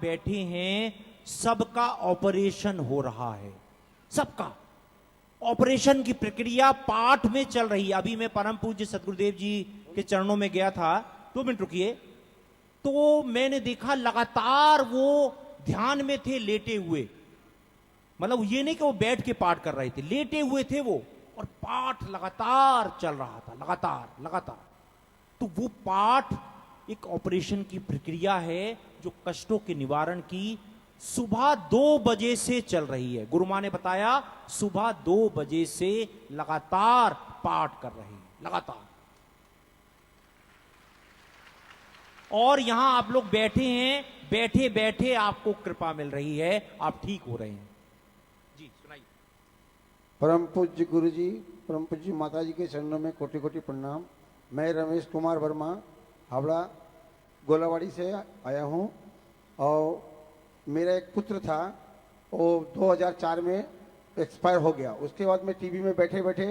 बैठे हैं सबका ऑपरेशन हो रहा है, सबका ऑपरेशन की प्रक्रिया पाठ में चल रही है। अभी मैं परम पूज्य सदगुरुदेव जी के चरणों में गया था, 2 मिनट रुकिए, तो मैंने देखा लगातार वो ध्यान में थे, लेटे हुए। मतलब ये नहीं कि वो बैठ के पाठ कर रहे थे, लेटे हुए थे वो, और पाठ लगातार चल रहा था, लगातार लगातार। तो वो पाठ एक ऑपरेशन की प्रक्रिया है जो कष्टों के निवारण की सुबह 2 बजे से चल रही है। गुरु मां ने बताया सुबह 2 बजे से लगातार पाठ कर रहे हैं, लगातार। और यहां आप लोग बैठे हैं, बैठे बैठे आपको कृपा मिल रही है, आप ठीक हो रहे हैं। जी सुनाइए। परम पूज्य गुरु जी, परम पूज्य माता जी के चरणों में कोटि कोटि प्रणाम। मैं रमेश कुमार वर्मा हावड़ा गोलावाड़ी से आया हूँ, और मेरा एक पुत्र था, वो 2004 में एक्सपायर हो गया। उसके बाद मैं टीवी में बैठे बैठे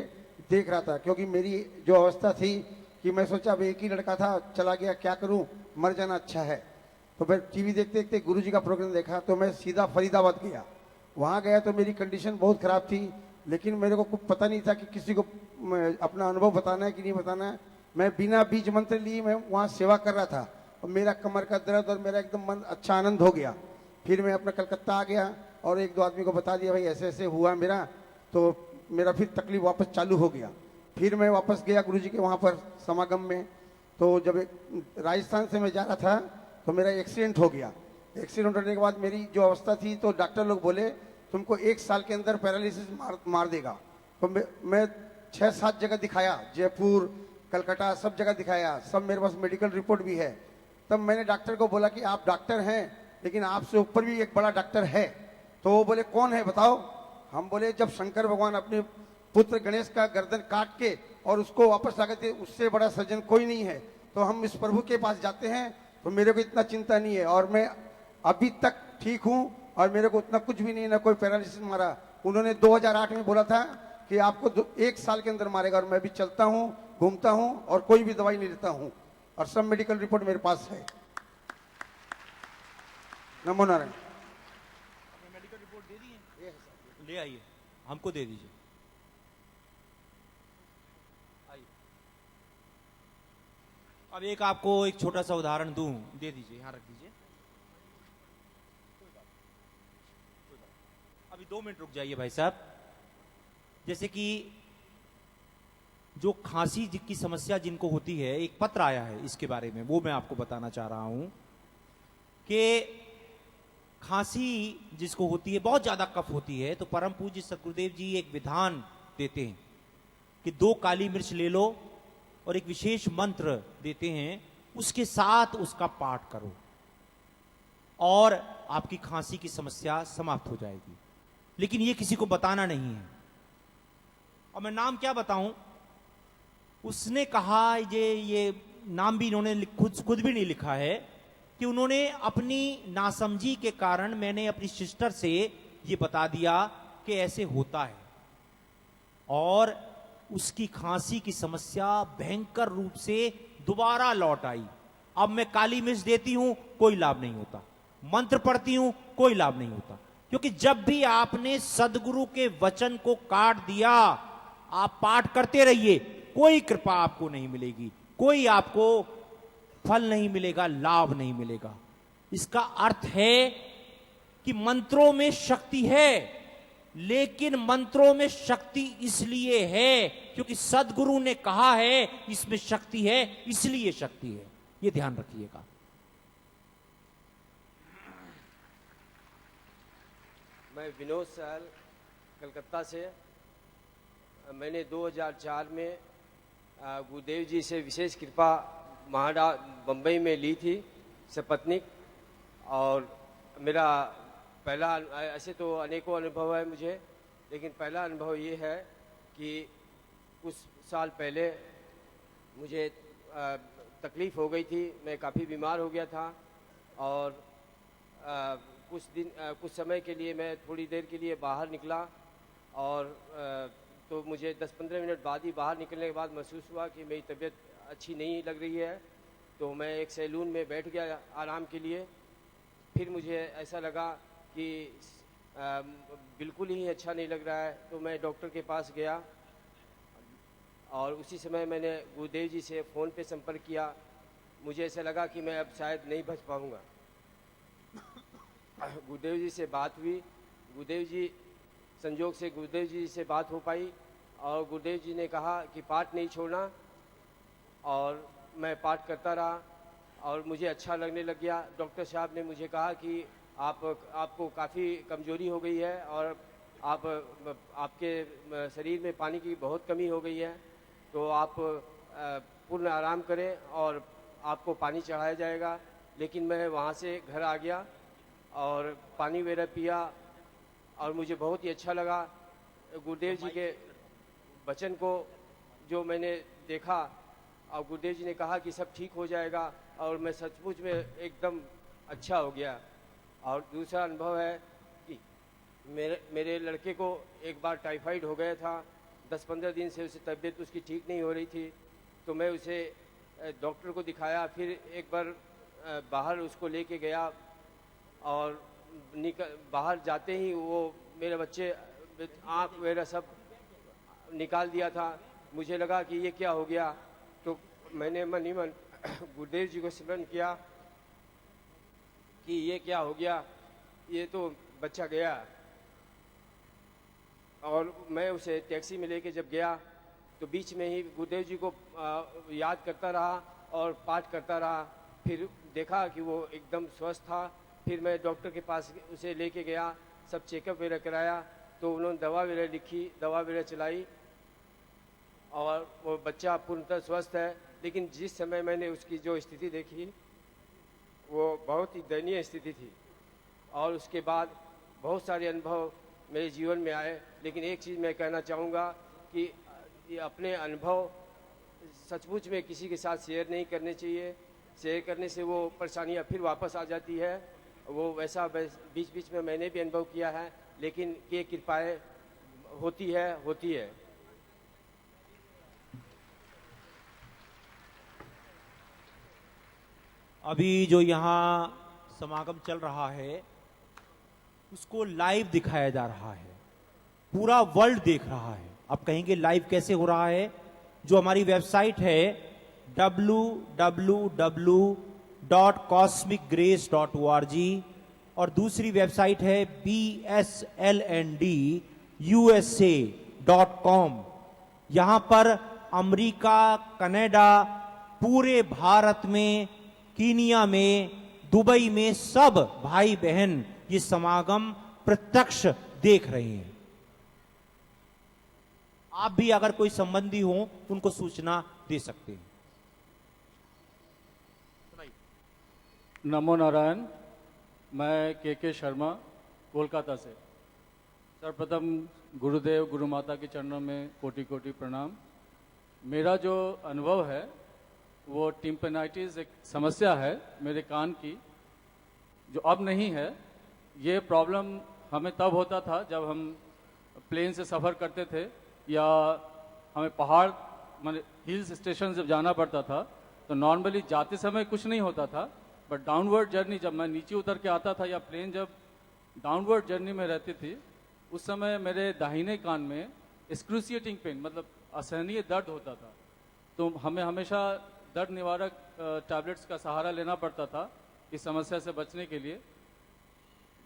देख रहा था, क्योंकि मेरी जो अवस्था थी कि मैं सोचा अब एक ही लड़का था, चला गया, क्या करूं, मर जाना अच्छा है। तो फिर टीवी देखते देखते गुरु जी का प्रोग्राम देखा, तो मैं सीधा फरीदाबाद गया। वहाँ गया तो मेरी कंडीशन बहुत ख़राब थी, लेकिन मेरे को कुछ पता नहीं था कि किसी को अपना अनुभव बताना है कि नहीं बताना है। मैं बिना बीज मंत्र लिए मैं वहाँ सेवा कर रहा था, और मेरा कमर का दर्द और मेरा एकदम मन अच्छा आनंद हो गया। फिर मैं अपना कलकत्ता आ गया और 1-2 आदमी को बता दिया, भाई ऐसे ऐसे हुआ मेरा, तो मेरा फिर तकलीफ वापस चालू हो गया। फिर मैं वापस गया गुरु जी के वहाँ पर समागम में। तो जब राजस्थान से मैं जा रहा था तो मेरा एक्सीडेंट हो गया। एक्सीडेंट होने के बाद मेरी जो अवस्था थी, तो डॉक्टर लोग बोले तुमको 1 साल के अंदर पैरालिसिस मार देगा। तो मैं 6-7 जगह दिखाया, जयपुर, कलकत्ता, सब जगह दिखाया, सब मेरे पास मेडिकल रिपोर्ट भी है। तब मैंने डॉक्टर को बोला कि आप डॉक्टर हैं, लेकिन आपसे ऊपर भी एक बड़ा डॉक्टर है। तो वो बोले कौन है बताओ। हम बोले जब शंकर भगवान अपने पुत्र गणेश का गर्दन काट के और उसको वापस ला के, उससे बड़ा सर्जन कोई नहीं है, तो हम इस प्रभु के पास जाते हैं। तो मेरे को इतना चिंता नहीं है, और मैं अभी तक ठीक हूँ, और मेरे को उतना कुछ भी नहीं, ना कोई पैरालिसिस मारा। उन्होंने 2008 में बोला था कि आपको 1 साल के अंदर मारेगा, और मैं भी चलता हूँ, घूमता हूँ, और कोई भी दवाई नहीं लेता हूँ, और सब मेडिकल रिपोर्ट मेरे पास है। नमो नारायण। मेडिकल रिपोर्ट दे दी है, ले आइए, हमको दे दीजिए। आइए, अब एक आपको एक छोटा सा उदाहरण दूं, दे दीजिए, यहां रख दीजिए। अभी 2 मिनट रुक जाइए भाई साहब। जैसे कि जो खांसी की समस्या जिनको होती है, एक पत्र आया है इसके बारे में, वो मैं आपको बताना चाह रहा हूं कि खांसी जिसको होती है, बहुत ज्यादा कफ होती है, तो परम पूज्य सदगुरुदेव जी एक विधान देते हैं कि 2 काली मिर्च ले लो और एक विशेष मंत्र देते हैं, उसके साथ उसका पाठ करो और आपकी खांसी की समस्या समाप्त हो जाएगी। लेकिन ये किसी को बताना नहीं है। और मैं नाम क्या बताऊं, उसने कहा, ये नाम भी इन्होंने खुद भी नहीं लिखा है, कि उन्होंने अपनी नासमझी के कारण, मैंने अपनी सिस्टर से ये बता दिया कि ऐसे होता है, और उसकी खांसी की समस्या भयंकर रूप से दोबारा लौट आई। अब मैं काली मिर्च देती हूं, कोई लाभ नहीं होता, मंत्र पढ़ती हूं, कोई लाभ नहीं होता। क्योंकि जब भी आपने सदगुरु के वचन को काट दिया, आप पाठ करते रहिए, कोई कृपा आपको नहीं मिलेगी, कोई आपको फल नहीं मिलेगा, लाभ नहीं मिलेगा। इसका अर्थ है कि मंत्रों में शक्ति है, लेकिन मंत्रों में शक्ति इसलिए है क्योंकि सदगुरु ने कहा है इसमें शक्ति है, इसलिए शक्ति है। ये ध्यान रखिएगा। मैं विनोद सहल कलकत्ता से। मैंने 2004 में गुरुदेव जी से विशेष कृपा महाडा बम्बई में ली थी, सपत्निक। और मेरा पहला, ऐसे तो अनेकों अनुभव है मुझे, लेकिन पहला अनुभव ये है कि कुछ साल पहले मुझे तकलीफ़ हो गई थी, मैं काफ़ी बीमार हो गया था, और कुछ समय के लिए मैं थोड़ी देर के लिए बाहर निकला, और तो मुझे 10-15 मिनट बाद ही बाहर निकलने के बाद महसूस हुआ कि मेरी तबीयत अच्छी नहीं लग रही है। तो मैं एक सैलून में बैठ गया आराम के लिए। फिर मुझे ऐसा लगा कि बिल्कुल ही अच्छा नहीं लग रहा है, तो मैं डॉक्टर के पास गया और उसी समय मैंने गुरुदेव जी से फ़ोन पे संपर्क किया। मुझे ऐसा लगा कि मैं अब शायद नहीं बच पाऊँगा। गुरुदेव जी से बात हुई, गुरुदेव जी संजोग से गुरुदेव जी से बात हो पाई और गुरुदेव जी ने कहा कि पाठ नहीं छोड़ना, और मैं पाठ करता रहा और मुझे अच्छा लगने लग गया। डॉक्टर साहब ने मुझे कहा कि आपको काफ़ी कमज़ोरी हो गई है और आपके शरीर में पानी की बहुत कमी हो गई है, तो आप पूर्ण आराम करें और आपको पानी चढ़ाया जाएगा। लेकिन मैं वहाँ से घर आ गया और पानी वगैरह पिया और मुझे बहुत ही अच्छा लगा। गुरुदेव जी के वचन को जो मैंने देखा और गुरुदेव जी ने कहा कि सब ठीक हो जाएगा, और मैं सचमुच में एकदम अच्छा हो गया। और दूसरा अनुभव है कि मेरे लड़के को एक बार टाइफाइड हो गया था। 10-15 दिन से उसे तबीयत उसकी ठीक नहीं हो रही थी, तो मैं उसे डॉक्टर को दिखाया। फिर एक बार बाहर उसको लेके गया और बाहर जाते ही वो मेरे बच्चे आँख वगैरह सब निकाल दिया था। मुझे लगा कि ये क्या हो गया, तो मैंने मन ही मन गुरुदेव जी को स्मरण किया कि ये क्या हो गया, ये तो बच्चा गया। और मैं उसे टैक्सी में लेके जब गया तो बीच में ही गुरुदेव जी को याद करता रहा और पाठ करता रहा। फिर देखा कि वो एकदम स्वस्थ था। फिर मैं डॉक्टर के पास उसे लेके गया, सब चेकअप वगैरह कराया, तो उन्होंने दवा वगैरह लिखी, दवा वगैरह चलाई और वो बच्चा पूर्णतः स्वस्थ है। लेकिन जिस समय मैंने उसकी जो स्थिति देखी वो बहुत ही दयनीय स्थिति थी। और उसके बाद बहुत सारे अनुभव मेरे जीवन में आए, लेकिन एक चीज़ मैं कहना चाहूँगा कि ये अपने अनुभव सचमुच में किसी के साथ शेयर नहीं करने चाहिए। शेयर करने से वो परेशानियाँ फिर वापस आ जाती है। वो वैसा बीच बीच में मैंने भी अनुभव किया है, लेकिन ये कृपाएँ होती है। अभी जो यहाँ समागम चल रहा है उसको लाइव दिखाया जा रहा है, पूरा वर्ल्ड देख रहा है। आप कहेंगे लाइव कैसे हो रहा है? जो हमारी वेबसाइट है www.cosmicgrace.org और दूसरी वेबसाइट है bslndusa.com। यहां पर अमेरिका, कनाडा, पूरे भारत में, कीनिया में, दुबई में सब भाई बहन ये समागम प्रत्यक्ष देख रहे हैं। आप भी अगर कोई संबंधी हो उनको सूचना दे सकते हैं। नमो नारायण। मैं के शर्मा कोलकाता से। सर्वप्रथम गुरुदेव गुरु माता के चरणों में कोटि कोटि प्रणाम। मेरा जो अनुभव है वो टिम्पेनाइटिस एक समस्या है मेरे कान की, जो अब नहीं है। ये प्रॉब्लम हमें तब होता था जब हम प्लेन से सफ़र करते थे या हमें पहाड़ माने हिल्स स्टेशन जब जाना पड़ता था, तो नॉर्मली जाते समय कुछ नहीं होता था, बट डाउनवर्ड जर्नी जब मैं नीचे उतर के आता था या प्लेन जब डाउनवर्ड जर्नी में रहती थी, उस समय मेरे दाहिने कान में एक्सक्रूसिएटिंग पेन मतलब असहनीय दर्द होता था। तो हमें हमेशा दर्द निवारक टैबलेट्स का सहारा लेना पड़ता था इस समस्या से बचने के लिए।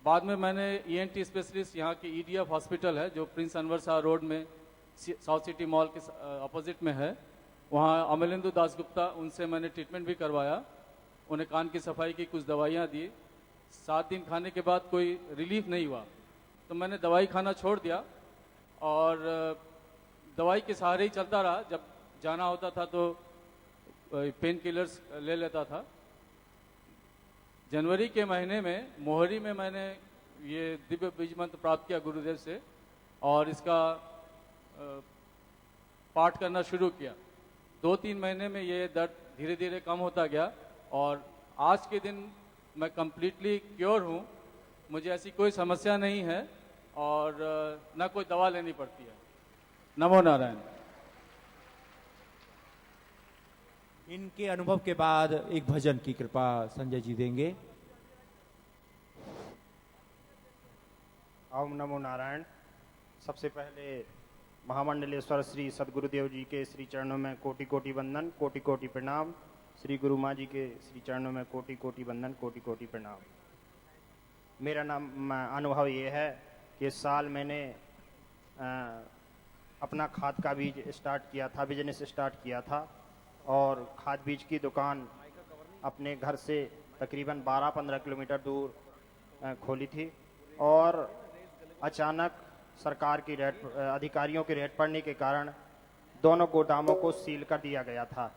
बाद में मैंने ENT स्पेशलिस्ट यहाँ की EDF हॉस्पिटल है जो प्रिंस अनवर शाह रोड में साउथ सिटी मॉल के अपोजिट में है, वहाँ अमलेंदु दास गुप्ता, उनसे मैंने ट्रीटमेंट भी करवाया। उन्हें कान की सफाई की कुछ दवाइयाँ दी। 7 दिन खाने के बाद कोई रिलीफ नहीं हुआ, तो मैंने दवाई खाना छोड़ दिया और दवाई के सहारे ही चलता रहा। जब जाना होता था तो पेन किलर्स ले लेता था। जनवरी के महीने में मोहरी में मैंने ये दिव्य बीज मंत्र प्राप्त किया गुरुदेव से और इसका पाठ करना शुरू किया। 2-3 महीने में ये दर्द धीरे धीरे कम होता गया और आज के दिन मैं कंप्लीटली क्योर हूँ। मुझे ऐसी कोई समस्या नहीं है और न कोई दवा लेनी पड़ती है। नमो नारायण। इनके अनुभव के बाद एक भजन की कृपा संजय जी देंगे। ओम नमो नारायण। सबसे पहले महामंडलेश्वर श्री सदगुरुदेव जी के श्री चरणों में कोटि कोटि वंदन, कोटि कोटि प्रणाम। श्री गुरु माँ जी के श्री चरणों में कोटि कोटि वंदन, कोटि कोटि प्रणाम। मेरा नाम अनुभव ये है कि इस साल मैंने अपना खाद का बीज स्टार्ट किया था, बिजनेस स्टार्ट किया था और खाद बीज की दुकान अपने घर से तकरीबन 12-15 किलोमीटर दूर खोली थी और अचानक सरकार की रेड, अधिकारियों की रेड पड़ने के कारण दोनों गोदामों को सील कर दिया गया था,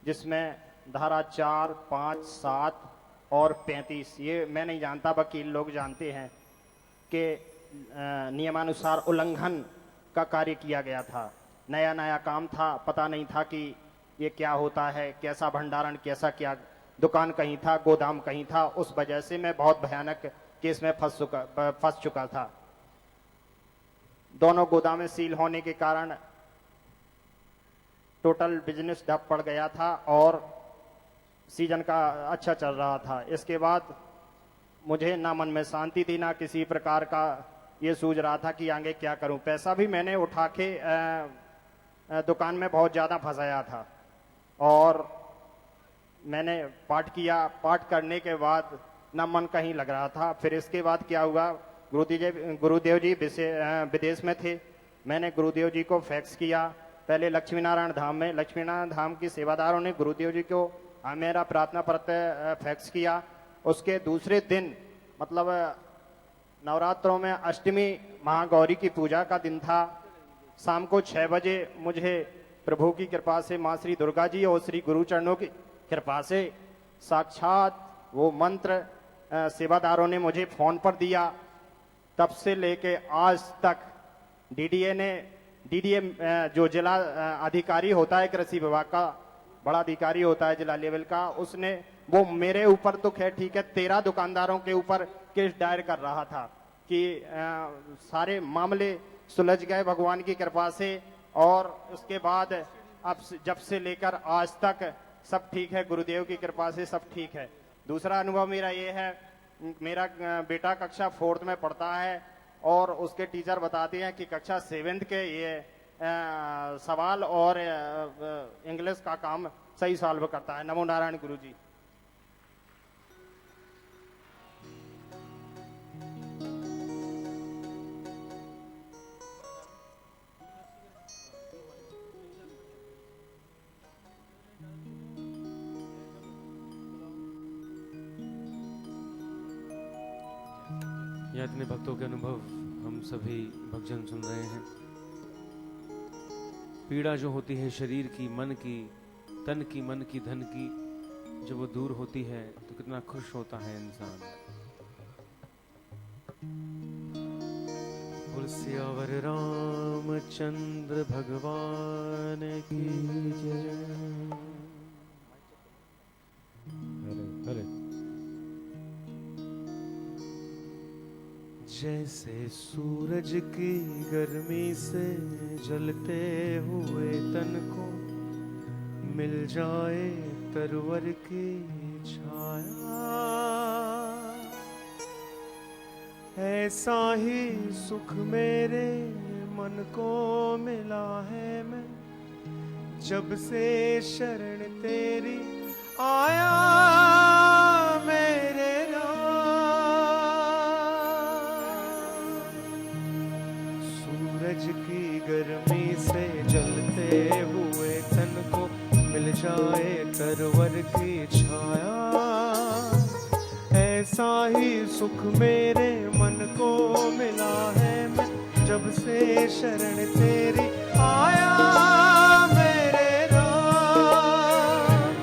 जिसमें धारा 4, 5, 7 और 35, ये मैं नहीं जानता, वकील लोग जानते हैं कि नियमानुसार उल्लंघन का कार्य किया गया था। नया नया काम था, पता नहीं था कि ये क्या होता है, कैसा भंडारण, कैसा क्या, दुकान कहीं था, गोदाम कहीं था। उस वजह से मैं बहुत भयानक केस में फंस चुका था। दोनों गोदामें सील होने के कारण टोटल बिजनेस ठप पड़ गया था और सीजन का अच्छा चल रहा था। इसके बाद मुझे ना मन में शांति थी, ना किसी प्रकार का ये सूझ रहा था कि आगे क्या करूं। पैसा भी मैंने उठा के दुकान में बहुत ज़्यादा फंसाया था और मैंने पाठ किया। पाठ करने के बाद ना मन कहीं लग रहा था। फिर इसके बाद क्या हुआ, गुरुदेव जी विदेश में थे। मैंने गुरुदेव जी को फैक्स किया, पहले लक्ष्मी नारायण धाम में। लक्ष्मी नारायण धाम की सेवादारों ने गुरुदेव जी को मेरा प्रार्थना पत्र फैक्स किया। उसके दूसरे दिन, मतलब नवरात्रों में अष्टमी महागौरी की पूजा का दिन था, शाम को 6 बजे मुझे प्रभु की कृपा से, माँ श्री दुर्गा जी और श्री गुरु चरणों की कृपा से साक्षात वो मंत्र सेवादारों ने मुझे फोन पर दिया। तब से लेके आज तक डीडीए जो जिला अधिकारी होता है, कृषि विभाग का बड़ा अधिकारी होता है जिला लेवल का, उसने वो मेरे ऊपर तो खैर ठीक है, 13 दुकानदारों के ऊपर केस दायर कर रहा था कि सारे मामले सुलझ गए भगवान की कृपा से। और उसके बाद अब जब से लेकर आज तक सब ठीक है, गुरुदेव की कृपा से सब ठीक है। दूसरा अनुभव मेरा ये है, मेरा बेटा कक्षा 4th में पढ़ता है और उसके टीचर बताते हैं कि कक्षा 7th के ये सवाल और इंग्लिश का काम सही सॉल्व करता है। नमो नारायण गुरु जी। यहाँ इतने भक्तों के अनुभव हम सभी भक्तजन सुन रहे हैं। पीड़ा जो होती है शरीर की, मन की, तन की, मन की, धन की, जब वो दूर होती है तो कितना खुश होता है इंसान। बोल सियावर रामचंद्र भगवान की जय। हरे जैसे सूरज की गर्मी से जलते हुए तन को मिल जाए तरवर की छाया, ऐसा ही सुख मेरे मन को मिला है। मैं जब से शरण तेरी आया मेरे सूरज की गर्मी से जलते हुए तन को मिल जाए तरवर की छाया, ऐसा ही सुख मेरे मन को मिला है। मैं जब से शरण तेरी आया मेरे राम,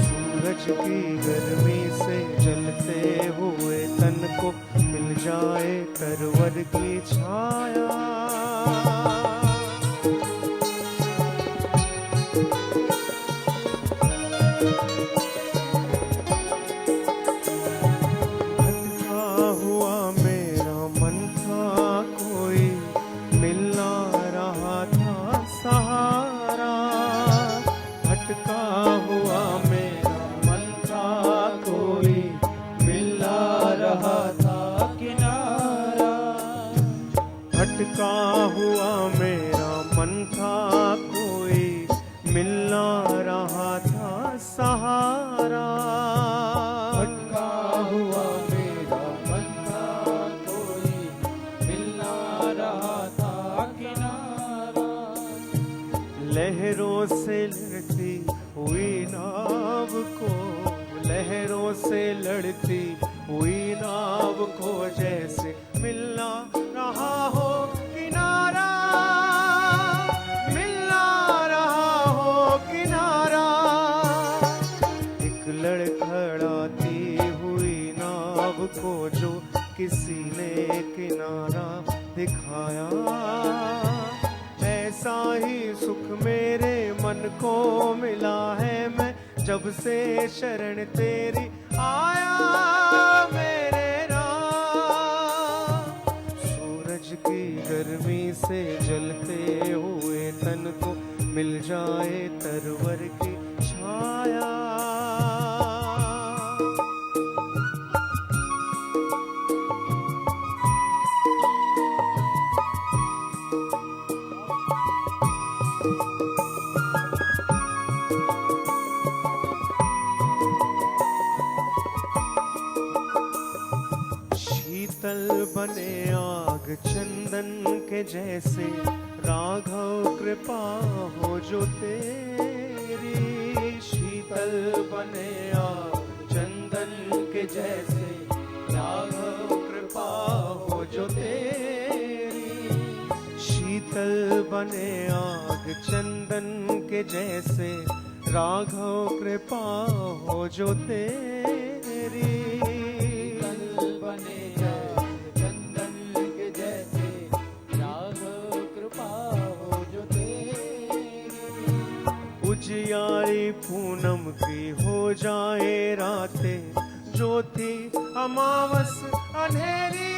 सूरज की गर्मी से जलते हुए तन को मिल जाए तरवर की छाया। भटका हुआ मेरा मन था, कोई मिल ना रहा था सहारा। भटका हुआ मेरा मन था, कोई मिल ना रहा था किनारा। लहरों से लड़ती हुई नाव को, लहरों से लड़ती हुई नाव को जैसे मिलना रहा हो किनारा, मिलना रहा हो किनारा। एक लड़खड़ाती हुई नाव को जो किसी ने किनारा दिखाया, ऐसा ही सुख मेरे मन को मिला है। मैं जब से शरण तेरी आया मेरे राम। सूरज की गर्मी से जलते हुए तन को मिल जाए तरवर की छाया। शीतल बने आग चंदन के जैसे, राघव कृपा हो जो तेरी। शीतल बने आग चंदन के जैसे, राघव कृपा हो जो तेरी। शीतल बने आग चंदन के जैसे, राघव कृपा हो जो तेरी। बने चंदन के जैसे, राघव कृपा हो जो तेरी। उजियारी पूनम की हो जाए रातें, ज्योति अमावस अंधेरी,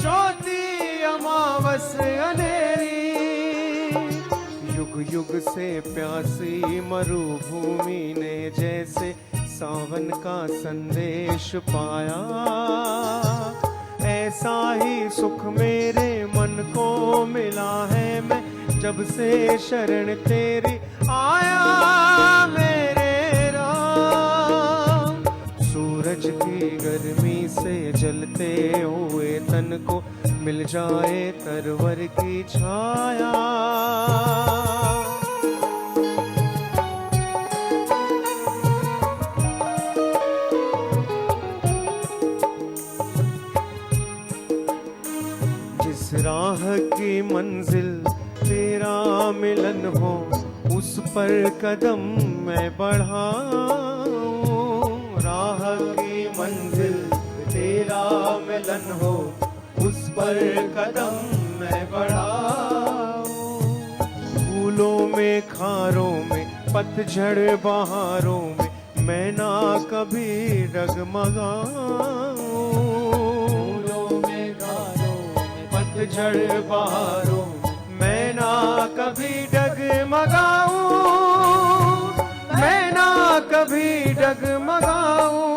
ज्योति अमावस अंधेरी। युग युग से प्यासी मरुभूमि ने जैसे सावन का संदेश पाया, ऐसा ही सुख मेरे मन को मिला है। मैं जब से शरण तेरी आया मेरे राम। सूरज की गर्मी से जलते हुए तन को मिल जाए तरवर की छाया। राह की मंजिल तेरा मिलन हो, उस पर कदम मैं बढ़ाऊं। राह की मंजिल तेरा मिलन हो, उस पर कदम मैं बढ़ाऊं। फूलों में खारों में पतझड़ बहारों में मैं ना कभी डगमगाऊं। पतझड़ बहारों मैं ना कभी डगमगाऊं, मैं ना कभी डगमगाऊं।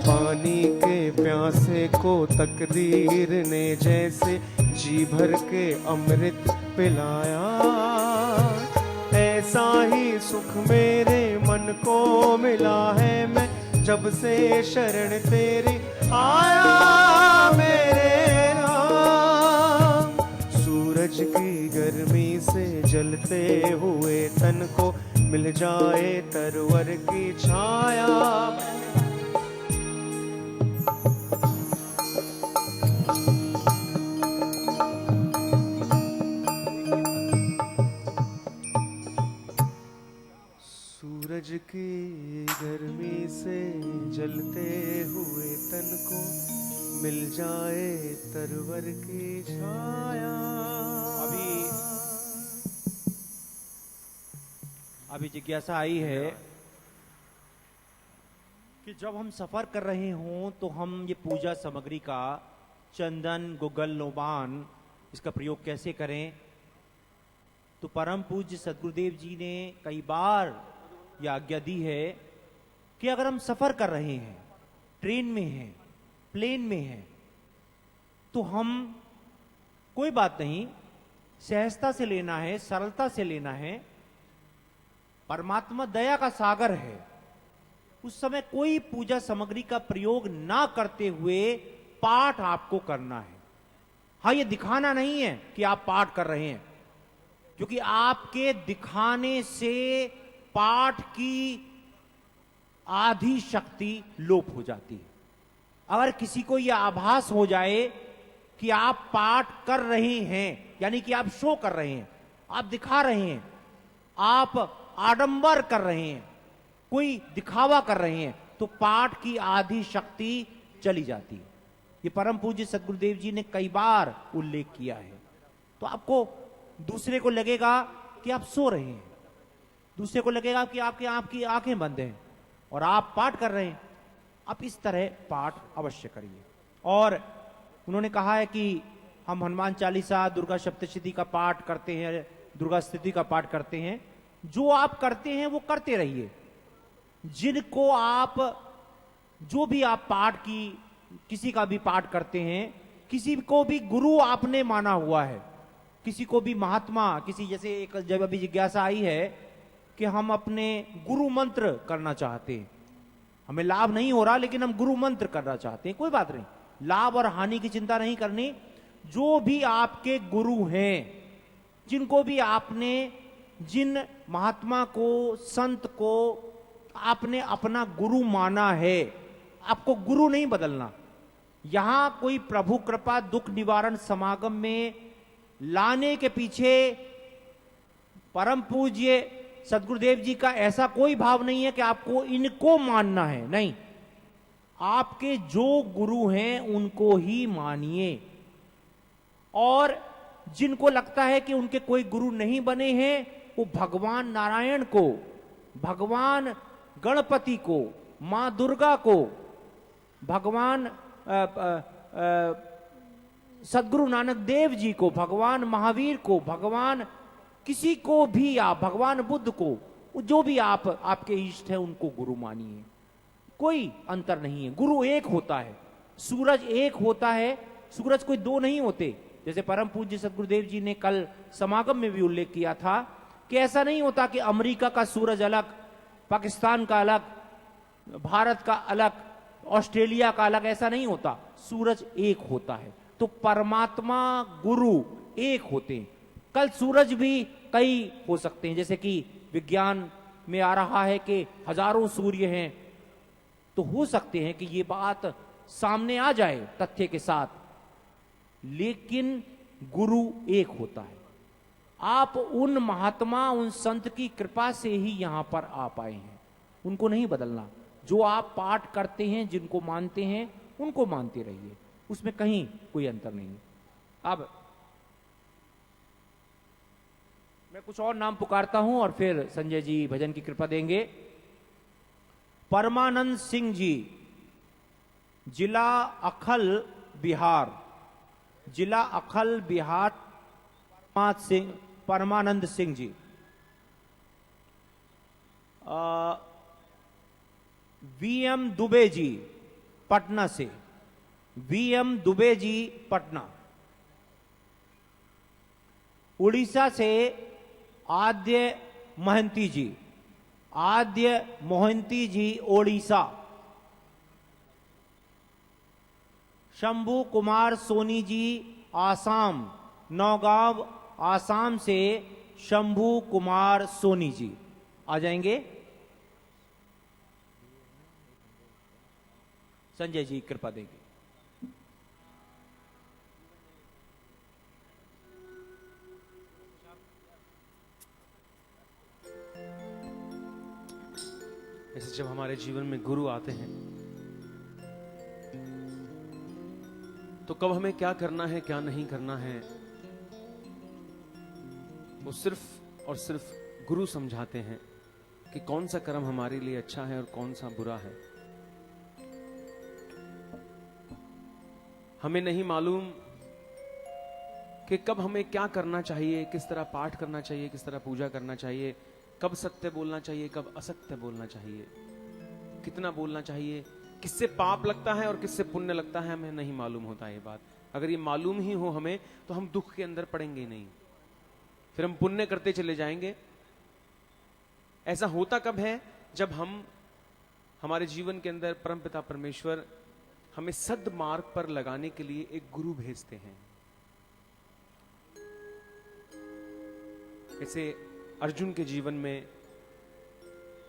पानी के प्यासे को तकदीर ने जैसे जी भर के अमृत पिलाया, ऐसा ही सुख मेरे मन को मिला है। मैं जब से शरण तेरी आया मेरे राम। सूरज की गर्मी से जलते हुए तन को मिल जाए तरवर की छाया। सूरज की गर्मी से जलते हुए तन को मिल जाए तरवर की छाया। अभी जिज्ञासा आई है कि जब हम सफर कर रहे हों तो हम ये पूजा सामग्री का चंदन, गुग्गल, लोबान इसका प्रयोग कैसे करें। तो परम पूज्य सदगुरुदेव जी ने कई बार यह आज्ञा दी है कि अगर हम सफर कर रहे हैं, ट्रेन में हैं, प्लेन में हैं, तो हम कोई बात नहीं, सहजता से लेना है, सरलता से लेना है। परमात्मा दया का सागर है। उस समय कोई पूजा सामग्री का प्रयोग ना करते हुए पाठ आपको करना है। हाँ, ये दिखाना नहीं है कि आप पाठ कर रहे हैं, क्योंकि आपके दिखाने से पाठ की आधी शक्ति लोप हो जाती है। अगर किसी को यह आभास हो जाए कि आप पाठ कर रहे हैं, यानी कि आप शो कर रहे हैं, आप दिखा रहे हैं, आप आडंबर कर रहे हैं, कोई दिखावा कर रहे हैं, तो पाठ की आधी शक्ति चली जाती है। ये परम पूज्य सदगुरुदेव जी ने कई बार उल्लेख किया है। तो आपको दूसरे को लगेगा कि आप सो रहे हैं, दूसरे को लगेगा कि आपकी आंखें बंद हैं और आप पाठ कर रहे हैं। आप इस तरह पाठ अवश्य करिए। और उन्होंने कहा है कि हम हनुमान चालीसा, दुर्गा सप्तशती का पाठ करते हैं, दुर्गा स्तुति का पाठ करते हैं। जो आप करते हैं वो करते रहिए। जिनको आप, जो भी आप पाठ की, किसी का भी पाठ करते हैं, किसी को भी गुरु आपने माना हुआ है, किसी को भी महात्मा, किसी, जैसे एक जब अभी जिज्ञासा आई है कि हम अपने गुरु मंत्र करना चाहते हैं, हमें लाभ नहीं हो रहा लेकिन हम गुरु मंत्र करना चाहते हैं, कोई बात नहीं, लाभ और हानि की चिंता नहीं करनी। जो भी आपके गुरु हैं, जिनको भी आपने, जिन महात्मा को, संत को आपने अपना गुरु माना है, आपको गुरु नहीं बदलना। यहां कोई प्रभु कृपा दुख निवारण समागम में लाने के पीछे परम पूज्य सदगुरुदेव जी का ऐसा कोई भाव नहीं है कि आपको इनको मानना है, नहीं। आपके जो गुरु हैं उनको ही मानिए। और जिनको लगता है कि उनके कोई गुरु नहीं बने हैं, वो भगवान नारायण को, भगवान गणपति को, मां दुर्गा को, भगवान सदगुरु नानक देव जी को, भगवान महावीर को, भगवान किसी को भी, आप भगवान बुद्ध को, जो भी आपके इष्ट है उनको गुरु मानिए। कोई अंतर नहीं है, गुरु एक होता है, सूरज एक होता है, सूरज कोई दो नहीं होते। जैसे परम पूज्य सदगुरुदेव जी ने कल समागम में भी उल्लेख किया था कि ऐसा नहीं होता कि अमेरिका का सूरज अलग, पाकिस्तान का अलग, भारत का अलग, ऑस्ट्रेलिया का अलग, ऐसा नहीं होता। सूरज एक होता है। तो परमात्मा गुरु एक होते हैं। कल सूरज भी कई हो सकते हैं, जैसे कि विज्ञान में आ रहा है कि हजारों सूर्य हैं, तो हो सकते हैं कि ये बात सामने आ जाए तथ्य के साथ, लेकिन गुरु एक होता है। आप उन महात्मा, उन संत की कृपा से ही यहां पर आ पाए हैं, उनको नहीं बदलना। जो आप पाठ करते हैं, जिनको मानते हैं, उनको मानते रहिए, उसमें कहीं कोई अंतर नहीं। अब मैं कुछ और नाम पुकारता हूं और फिर संजय जी भजन की कृपा देंगे। परमानंद सिंह जी, जिला अखल बिहार, जिला अखल बिहार, परमानंद सिंह जी। वीएम दुबे जी पटना से, वीएम दुबे जी पटना। उड़ीसा से आद्य महंती जी, आद्य मोहंती जी ओडिशा। शंभू कुमार सोनी जी आसाम, नौगांव आसाम से शंभू कुमार सोनी जी आ जाएंगे। संजय जी कृपा देंगे। ऐसे जब हमारे जीवन में गुरु आते हैं तो कब हमें क्या करना है, क्या नहीं करना है, वो सिर्फ और सिर्फ गुरु समझाते हैं कि कौन सा कर्म हमारे लिए अच्छा है और कौन सा बुरा है। हमें नहीं मालूम कि कब हमें क्या करना चाहिए, किस तरह पाठ करना चाहिए, किस तरह पूजा करना चाहिए, कब सत्य बोलना चाहिए, कब असत्य बोलना चाहिए, कितना बोलना चाहिए, किससे पाप लगता है और किससे पुण्य लगता है हमें नहीं मालूम होता ये बात। अगर ये मालूम ही हो हमें तो हम दुख के अंदर पड़ेंगे ही नहीं, फिर हम पुण्य करते चले जाएंगे। ऐसा होता कब है? जब हम हमारे जीवन के अंदर परमपिता परमेश्वर हमें सद्मार्ग पर लगाने के लिए एक गुरु भेजते हैं। ऐसे अर्जुन के जीवन में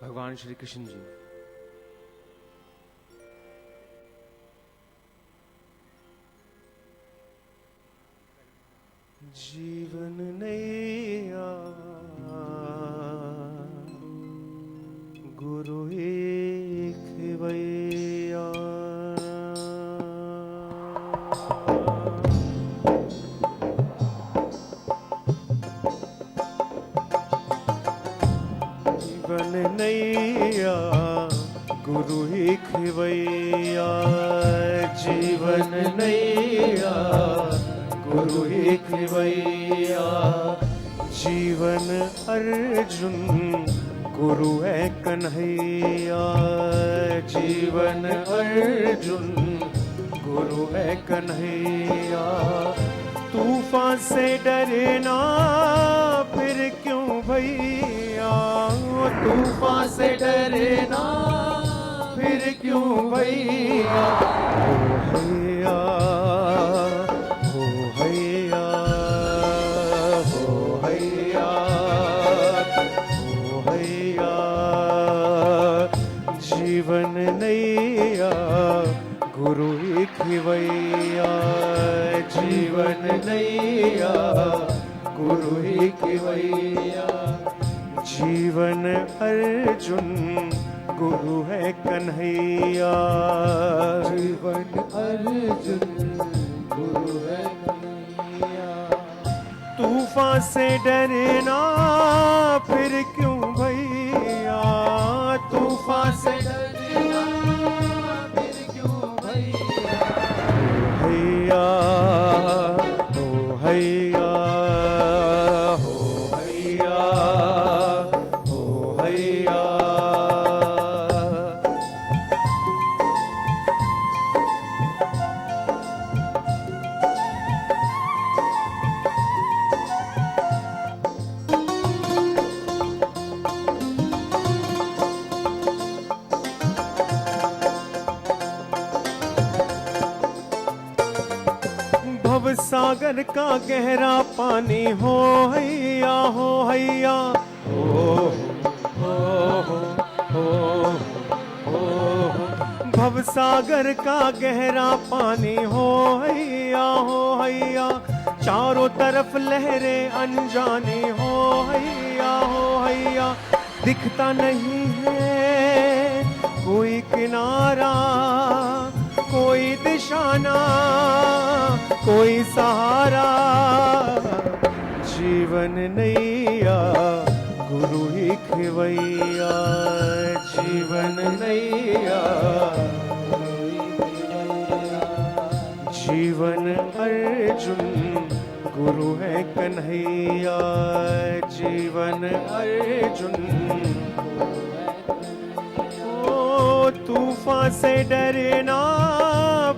भगवान श्री कृष्ण जी जीवन नैया गुरु एक भैया, जीवन नैया गुरु एक भैया, जीवन नैया गुरु एक भैया, जीवन अर्जुन गुरु है कन्हैया, जीवन अर्जुन गुरु है कन्हैया। तूफान से डरना फिर क्यों भैया, तूफान से डरना फिर क्यों भैया। हो भैया हो भैया हो भैया हो भैया, जीवन नैया गुरु एक भैया, जीवन नैया गुरु एक भैया, जीवन अर्जुन गुरु है कन्हैया, जीवन अर्जुन गुरु है कन्हैया। तूफान से डरना फिर क्यों भैया, तूफान से डरना फिर क्यों भैया। हो भैया हो भैया हो भैया। भव सागर का गहरा पानी हो हैया हो हैया, भव सागर का गहरा पानी हो हैया हो हैया, चारों तरफ लहरें अनजानी हो हैया हो हैया। दिखता नहीं है कोई किनारा, कोई दिशाना, कोई सहारा, जीवन नैया गुरु ही खिवैया, जीवन नैया जीवन अर्जुन गुरु है कन्हैया, जीवन अर्जुन। ओ तूफान से डरना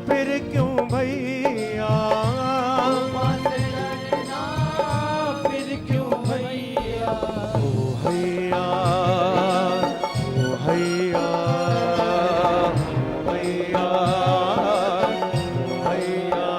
फिर क्यों भैया, फिर क्यों भैया। ओ भैया ओ भैया भैया भैया।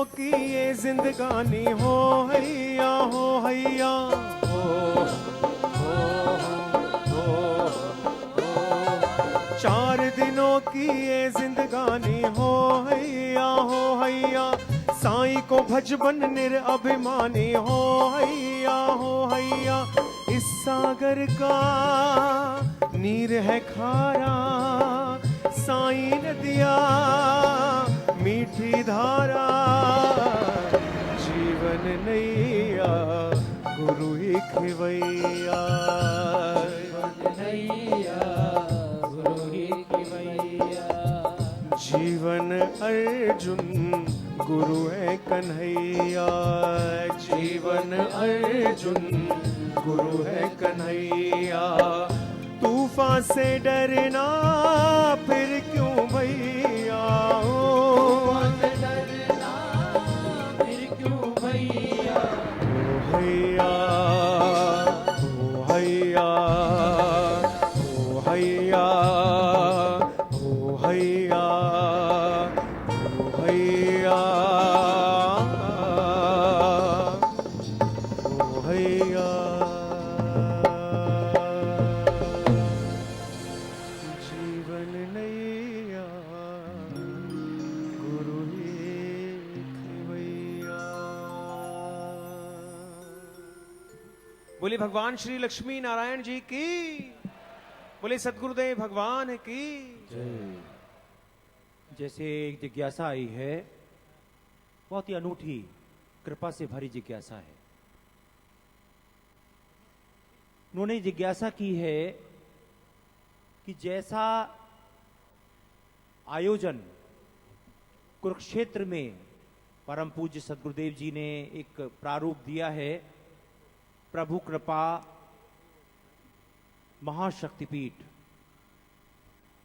की ये जिंदगानी हो हैया हो हैया हो, चार दिनों की ये जिंदगानी हो हैया, साईं को भजबन निरअभिमानी हो हैया। इस सागर का नीर है खारा साईं ने दिया मीठी धारा, जीवन नैया गुरु ही खिवैया। जीवन अर्जुन गुरु है कन्हैया, जीवन अर्जुन गुरु है कन्हैया। तूफान से डरना फिर क्यों भैया, तूफान से डरना फिर क्यों भैया। ओ हैया ओ हैया ओ हैया ओ हैया ओ हैया ओ हैया। जीवन नैया गुरु ही खिवैया। बोले भगवान श्री लक्ष्मी नारायण जी की, बोले सदगुरुदेव भगवान की। जैसे एक जिज्ञासा आई है, बहुत ही अनूठी कृपा से भरी जिज्ञासा है। उन्होंने जिज्ञासा की है कि जैसा आयोजन कुरुक्षेत्र में परम पूज्य सदगुरुदेव जी ने एक प्रारूप दिया है, प्रभु कृपा महाशक्तिपीठ,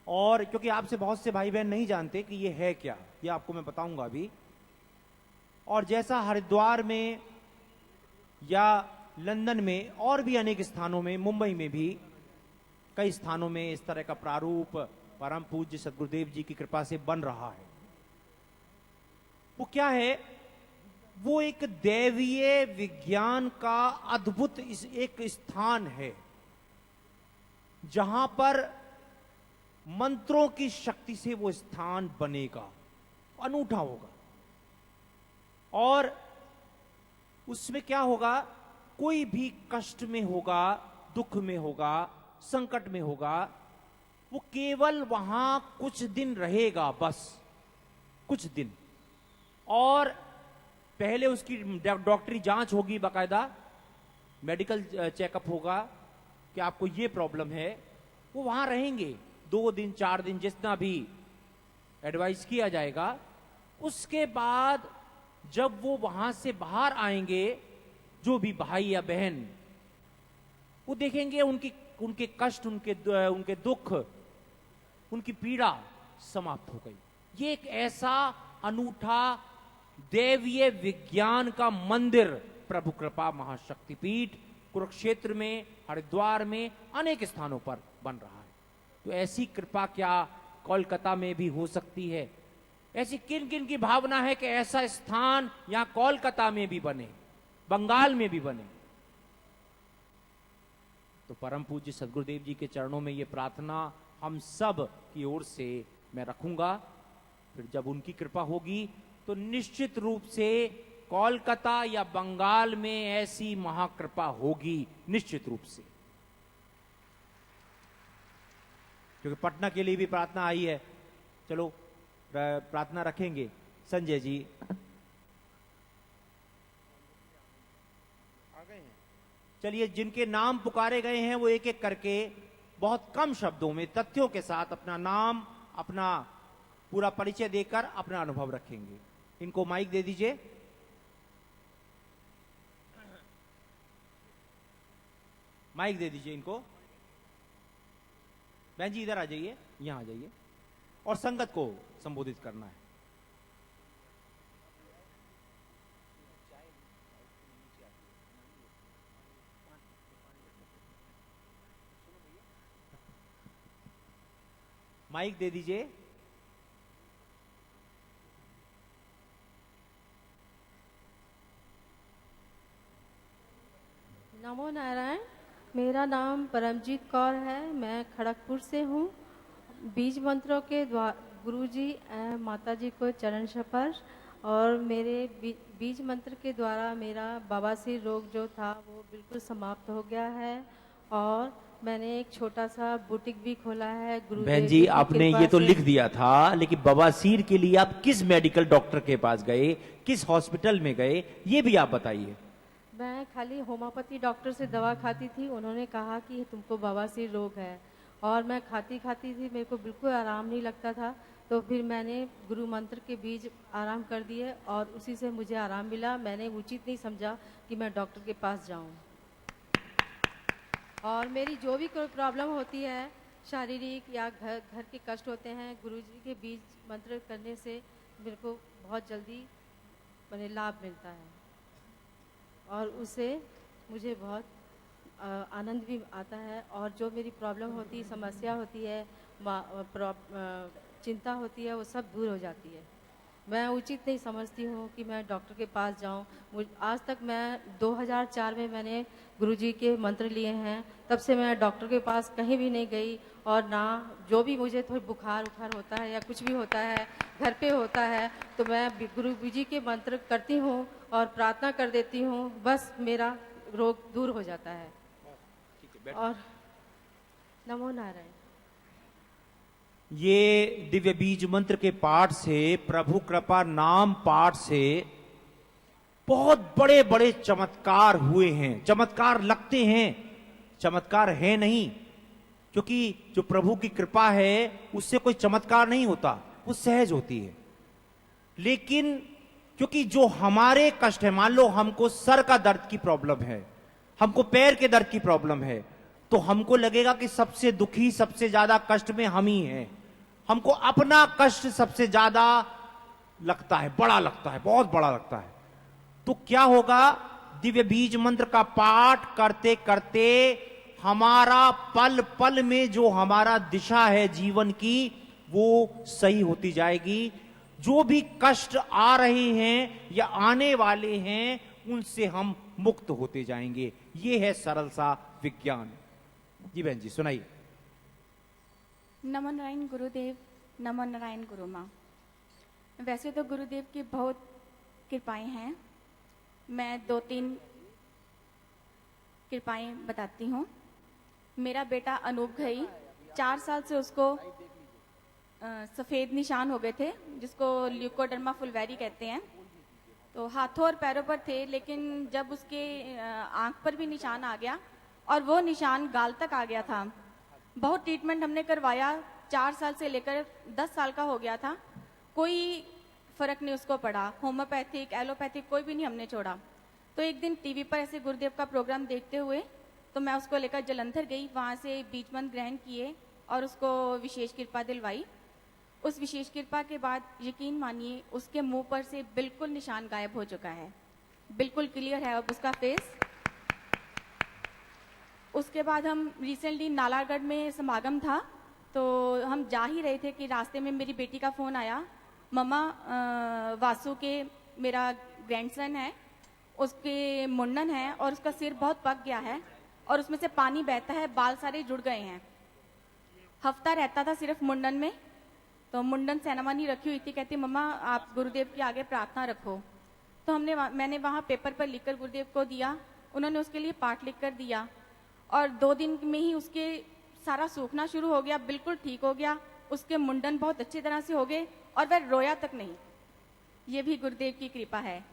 और क्योंकि आपसे बहुत से भाई बहन नहीं जानते कि ये है क्या, ये आपको मैं बताऊंगा अभी। और जैसा हरिद्वार में या लंदन में और भी अनेक स्थानों में, मुंबई में भी कई स्थानों में इस तरह का प्रारूप परम पूज्य सदगुरुदेव जी की कृपा से बन रहा है। वो क्या है? वो एक दैवीय विज्ञान का अद्भुत एक स्थान है जहां पर मंत्रों की शक्ति से वो स्थान बनेगा, अनूठा होगा। और उसमें क्या होगा? कोई भी कष्ट में होगा, दुख में होगा, संकट में होगा, वो केवल वहां कुछ दिन रहेगा, बस कुछ दिन। और पहले उसकी डॉक्टरी जांच होगी, बाकायदा मेडिकल चेकअप होगा कि आपको ये प्रॉब्लम है। वो वहां रहेंगे 2 दिन 4 दिन, जितना भी एडवाइस किया जाएगा। उसके बाद जब वो वहां से बाहर आएंगे, जो भी भाई या बहन, वो देखेंगे उनके कष्ट, उनके दुख, उनकी पीड़ा समाप्त हो गई। ये एक ऐसा अनूठा दैवीय विज्ञान का मंदिर प्रभु कृपा महाशक्तिपीठ कुरुक्षेत्र में, हरिद्वार में, अनेक स्थानों पर बन रहा है। तो ऐसी कृपा क्या कोलकाता में भी हो सकती है? ऐसी किन किन की भावना है कि ऐसा स्थान यहां कोलकाता में भी बने, बंगाल में भी बने? तो परम पूज्य सदगुरुदेव जी के चरणों में ये प्रार्थना हम सब की ओर से मैं रखूंगा। फिर जब उनकी कृपा होगी तो निश्चित रूप से कोलकाता या बंगाल में ऐसी महाकृपा होगी, निश्चित रूप से। क्योंकि पटना के लिए भी प्रार्थना आई है। चलो प्रार्थना रखेंगे। संजय जी चलिए, जिनके नाम पुकारे गए हैं वो एक एक करके बहुत कम शब्दों में, तथ्यों के साथ अपना नाम, अपना पूरा परिचय देकर अपना अनुभव रखेंगे। इनको माइक दे दीजिए। माइक दे दीजिए इनको। बहन जी इधर आ जाइए, यहां आ जाइए, और संगत को संबोधित करना है। माइक दे दीजिए। नमो नारायण। मेरा नाम परमजीत कौर है, मैं खड़गपुर से हूँ। बीज मंत्रों के गुरुजी माताजी को चरण स्पर्श, और मेरे बीज मंत्र के द्वारा मेरा बवासीर रोग जो था वो बिल्कुल समाप्त हो गया है। और मैंने एक छोटा सा बुटीक भी खोला है गुरुदेव बहन जी की आपने कृपा ये तो से। लिख दिया था, लेकिन बवासीर के लिए आप किस मेडिकल डॉक्टर के पास गए, किस हॉस्पिटल में गए, ये भी आप बताइए। मैं खाली होम्योपैथी डॉक्टर से दवा खाती थी, उन्होंने कहा कि तुमको बवासीर रोग है, और मैं खाती खाती थी, मेरे को बिल्कुल आराम नहीं लगता था। तो फिर मैंने गुरु मंत्र के बीज आराम कर दिए और उसी से मुझे आराम मिला। मैंने उचित नहीं समझा कि मैं डॉक्टर के पास जाऊं। और मेरी जो भी कोई प्रॉब्लम होती है, शारीरिक या घर के कष्ट होते हैं, गुरुजी के बीज मंत्र करने से मेरे को बहुत जल्दी मैंने लाभ मिलता है, और उससे मुझे बहुत आनंद भी आता है। और जो मेरी प्रॉब्लम होती है, समस्या होती है, चिंता होती है, वो सब दूर हो जाती है। मैं उचित नहीं समझती हूँ कि मैं डॉक्टर के पास जाऊँ। आज तक मैं 2004 में मैंने गुरुजी के मंत्र लिए हैं, तब से मैं डॉक्टर के पास कहीं भी नहीं गई। और ना जो भी मुझे थोड़ी बुखार उखार होता है या कुछ भी होता है, घर पे होता है, तो मैं गुरुजी के मंत्र करती हूँ और प्रार्थना कर देती हूँ, बस मेरा रोग दूर हो जाता है। और नमो नारायण। ये दिव्य बीज मंत्र के पाठ से, प्रभु कृपा नाम पाठ से बहुत बड़े बड़े चमत्कार हुए हैं। चमत्कार लगते हैं, चमत्कार है नहीं, क्योंकि जो प्रभु की कृपा है उससे कोई चमत्कार नहीं होता, वो सहज होती है। लेकिन क्योंकि जो हमारे कष्ट है, मान लो हमको सर का दर्द की प्रॉब्लम है, हमको पैर के दर्द की प्रॉब्लम है, तो हमको लगेगा कि सबसे दुखी, सबसे ज्यादा कष्ट में हम ही हैं। हमको अपना कष्ट सबसे ज्यादा लगता है, बड़ा लगता है, बहुत बड़ा लगता है। तो क्या होगा, दिव्य बीज मंत्र का पाठ करते करते हमारा पल पल में जो हमारा दिशा है जीवन की, वो सही होती जाएगी। जो भी कष्ट आ रहे हैं या आने वाले हैं, उनसे हम मुक्त होते जाएंगे। ये है सरल सा विज्ञान। जी बहन जी सुनाइए। नमो नारायण गुरुदेव, नमो नारायण गुरु माँ। वैसे तो गुरुदेव की बहुत कृपाएं हैं, मैं 2-3 कृपाएं बताती हूँ। मेरा बेटा अनूप घई, 4 साल से उसको सफ़ेद निशान हो गए थे, जिसको ल्यूकोडर्मा फुलवेरी कहते हैं। तो हाथों और पैरों पर थे, लेकिन जब उसके आँख पर भी निशान आ गया और वो निशान गाल तक आ गया था। बहुत ट्रीटमेंट हमने करवाया, 4 साल से लेकर 10 साल का हो गया था, कोई फर्क नहीं उसको पड़ा। होम्योपैथिक, एलोपैथिक कोई भी नहीं हमने छोड़ा। तो एक दिन टीवी पर ऐसे गुरुदेव का प्रोग्राम देखते हुए तो मैं उसको लेकर जलंधर गई, वहाँ से बीज मंत्र ग्रहण किए और उसको विशेष कृपा दिलवाई। उस विशेष कृपा के बाद यकीन मानिए उसके मुंह पर से बिल्कुल निशान गायब हो चुका है, बिल्कुल क्लियर है अब उसका फेस। उसके बाद हम रिसेंटली नालागढ़ में समागम था, तो हम जा ही रहे थे कि रास्ते में मेरी बेटी का फ़ोन आया, मम्मा वासु के मेरा ग्रैंडसन है, उसके मुंडन है और उसका सिर बहुत पक गया है और उसमें से पानी बहता है, बाल सारे जुड़ गए हैं। हफ्ता रहता था सिर्फ मुंडन में, तो मुंडन सेरेमनी रखी हुई थी। कहती मम्मा आप गुरुदेव के आगे प्रार्थना रखो। तो मैंने वहाँ पेपर पर लिखकर गुरुदेव को दिया, उन्होंने उसके लिए पाठ लिख कर दिया और 2 दिन में ही उसके सारा सूखना शुरू हो गया, बिल्कुल ठीक हो गया। उसके मुंडन बहुत अच्छी तरह से हो गए और वह रोया तक नहीं। ये भी गुरुदेव की कृपा है।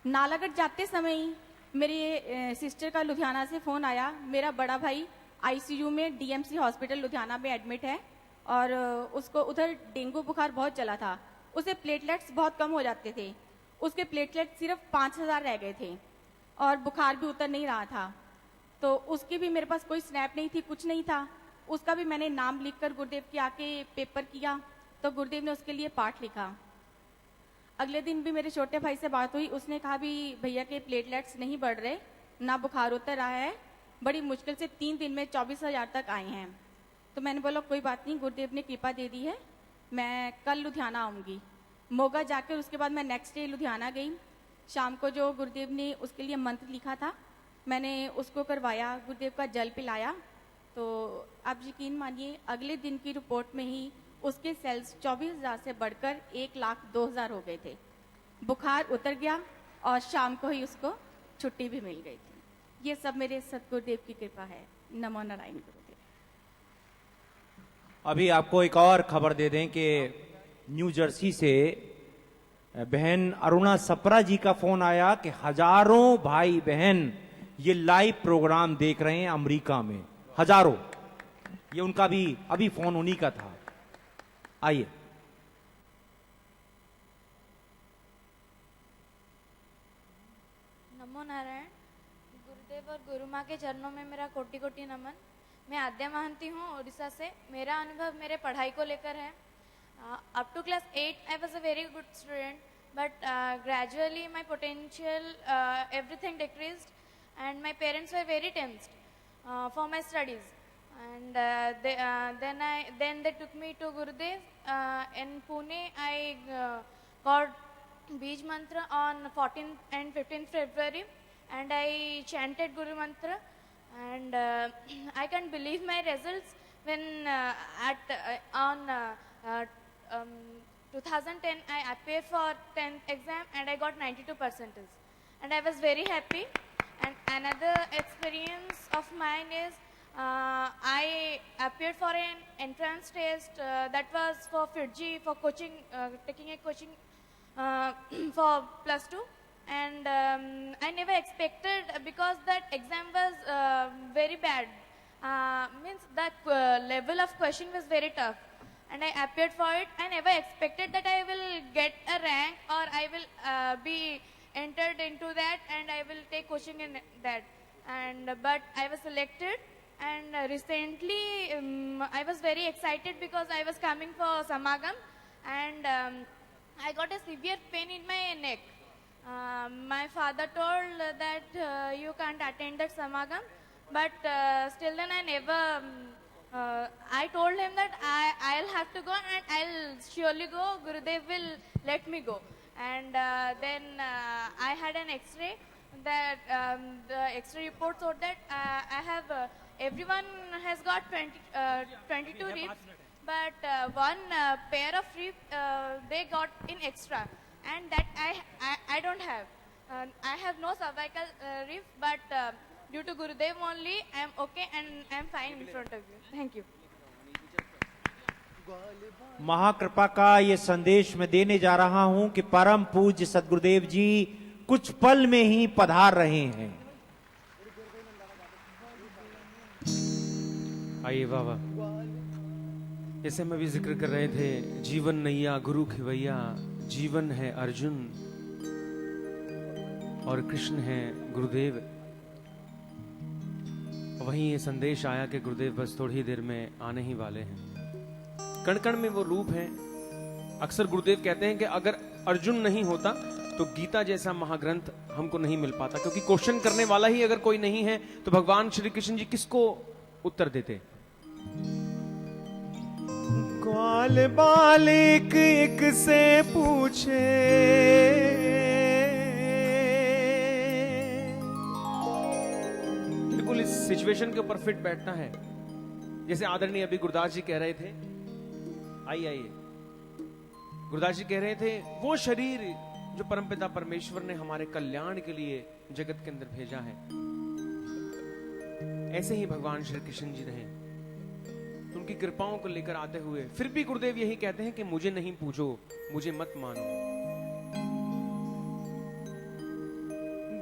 नालागढ़ जाते समय ही मेरी सिस्टर का लुधियाना से फ़ोन आया, मेरा बड़ा भाई आईसीयू में डीएमसी हॉस्पिटल लुधियाना में एडमिट है और उसको उधर डेंगू बुखार बहुत चला था। उसे प्लेटलेट्स बहुत कम हो जाते थे, उसके प्लेटलेट्स सिर्फ 5000 रह गए थे और बुखार भी उतर नहीं रहा था। तो उसकी भी मेरे पास कोई स्नैप नहीं थी, कुछ नहीं था। उसका भी मैंने नाम लिखकर गुरुदेव के आके पेपर किया, तो गुरुदेव ने उसके लिए पाठ लिखा। अगले दिन भी मेरे छोटे भाई से बात हुई, उसने कहा भी भैया के प्लेटलेट्स नहीं बढ़ रहे, ना बुखार उतर रहा है, बड़ी मुश्किल से 3 दिन में 24,000 तक आए हैं। तो मैंने बोला कोई बात नहीं, गुरुदेव ने कृपा दे दी है, मैं कल लुधियाना आऊँगी। मोगा जाकर उसके बाद मैं नेक्स्ट डे लुधियाना गई। शाम को जो गुरुदेव ने उसके लिए मंत्र लिखा था मैंने उसको करवाया, गुरुदेव का जल पिलाया। तो आप यकीन मानिए अगले दिन की रिपोर्ट में ही उसके सेल्स 24,000 से बढ़कर 1,02,000 हो गए थे। बुखार उतर गया और शाम को ही उसको छुट्टी भी मिल गई थी। ये सब मेरे सतगुरुदेव की कृपा है। नमो नारायण गुरुदेव। अभी आपको एक और खबर दे दें कि न्यू जर्सी से बहन अरुणा सप्रा जी का फोन आया कि हजारों भाई बहन ये लाइव प्रोग्राम देख रहे हैं अमेरिका में, हजारों। ये उनका भी अभी फोन उन्हीं का था। आइए। नमो नारायण। गुरुदेव और गुरु माँ के चरणों में मेरा कोटि कोटि नमन। मैं आद्या महंती हूँ, उड़ीसा से। मेरा अनुभव मेरे पढ़ाई को लेकर है। Up to class 8 I was a very good student, but gradually my potential everything decreased and my parents were very tensed for my studies, and then they took me to Gurudev in Pune. I got Bij Mantra on 14th and 15th February, and I chanted Guru Mantra, and I can't believe my results when on 2010 I appeared for 10th exam and I got 92%, and I was very happy. And another experience of mine is I appeared for an entrance test that was for Fiji for coaching, taking a coaching for +2, and I never expected, because that exam was very bad. Means that level of question was very tough, and I appeared for it. I never expected that I will get a rank or I will be entered into that and I will take coaching in that, and but I was selected. And recently I was very excited because I was coming for Samagam, and I got a severe pain in my neck. My father told that you can't attend that Samagam, but still then I never I told him that I'll have to go and I'll surely go. Gurudev will let me go. And then I had an X-ray. That the X-ray report showed that I have everyone has got 22 ribs, but one pair of ribs they got in extra, and that I don't have. I have no cervical rib, but due to Gurudev only I am okay and I am fine in front of you. Thank you. महाकृपा का ये संदेश मैं देने जा रहा हूं कि परम पूज्य सद्गुरुदेव जी कुछ पल में ही पधार रहे हैं। आइए बाबा, जैसे हम अभी जिक्र कर रहे थे, जीवन नैया गुरु खिवैया, जीवन है अर्जुन और कृष्ण है गुरुदेव। वहीं ये संदेश आया कि गुरुदेव बस थोड़ी देर में आने ही वाले हैं। कण कण में वो रूप है। अक्सर गुरुदेव कहते हैं कि अगर अर्जुन नहीं होता तो गीता जैसा महाग्रंथ हमको नहीं मिल पाता, क्योंकि क्वेश्चन करने वाला ही अगर कोई नहीं है तो भगवान श्री कृष्ण जी किसको उत्तर देते। ग्वाल बालिक एक से पूछे, बिल्कुल इस सिचुएशन के ऊपर फिट बैठता है। जैसे आदरणीय अभी गुरुदास जी कह रहे थे, आइए गुरुदास जी कह रहे थे, वो शरीर जो परमपिता परमेश्वर ने हमारे कल्याण के लिए जगत के अंदर भेजा है, ऐसे ही भगवान श्री कृष्ण जी रहे। तो उनकी कृपाओं को लेकर आते हुए फिर भी गुरुदेव यही कहते हैं कि मुझे नहीं पूछो, मुझे मत मानो।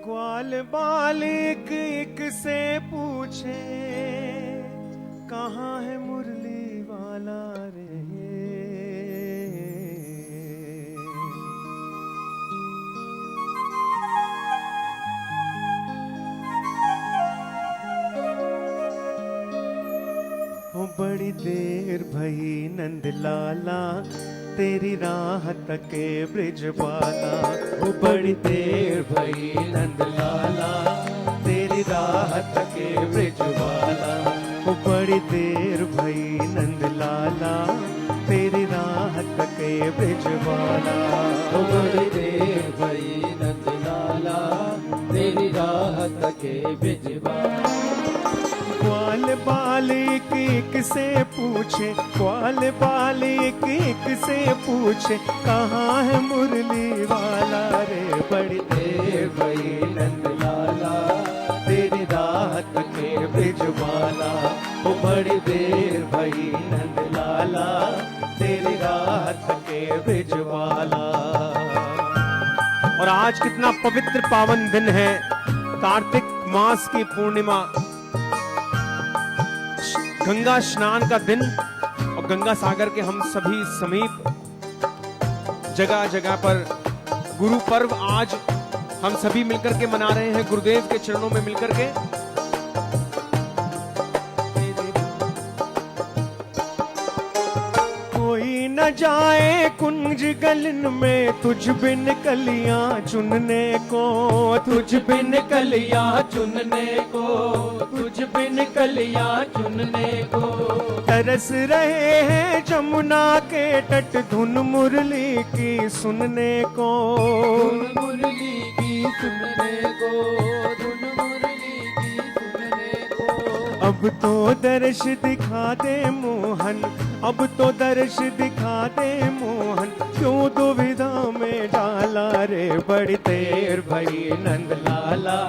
ग्वाल बालिक एक से पूछे, कहाँ है मुरली वाला रे। बड़ी देर भई नंद लाला, तेरी राह तके ब्रिजवाला। ओ बड़ी देर भई नंद लाला, तेरी राह तके ब्रिजवाला। ओ बड़ी देर भई नंद लाला, तेरी राह तके ब्रिजवाला। ओ बड़ी देर भई नंद लाला, तेरी राह तके ब्रिजवाला। ग्वाल बालिक एक से पूछे, ग्वाल बालिक एक से पूछे, कहाँ है मुरली वाला रे। बड़ी देर भई नंद लाला, तेरी राह तके ब्रिजवाला। ओ बड़ी देर भई नंद लाला, लाला तेरी राह थके ब्रिजवाला। और आज कितना पवित्र पावन दिन है, कार्तिक मास की पूर्णिमा, गंगा स्नान का दिन, और गंगा सागर के हम सभी समीप जगह जगह पर गुरु पर्व आज हम सभी मिलकर के मना रहे हैं, गुरुदेव के चरणों में मिलकर के। कोई न जाए कुंज गलन में तुझ बिन कलियां चुनने को, तुझ बिन कलियां चुनने को, तुझ बिन कलियां चुनने को। तरस रहे हैं जमुना के तट धुन मुरली की सुनने को, धुन मुरली की सुनने को, धुन मुरली की सुनने को। अब तो दर्श दिखा दे मोहन, अब तो दर्श दिखा दे मोहन, क्यों दुविधा में डाला रे। बड़ी देर भई नंद लाला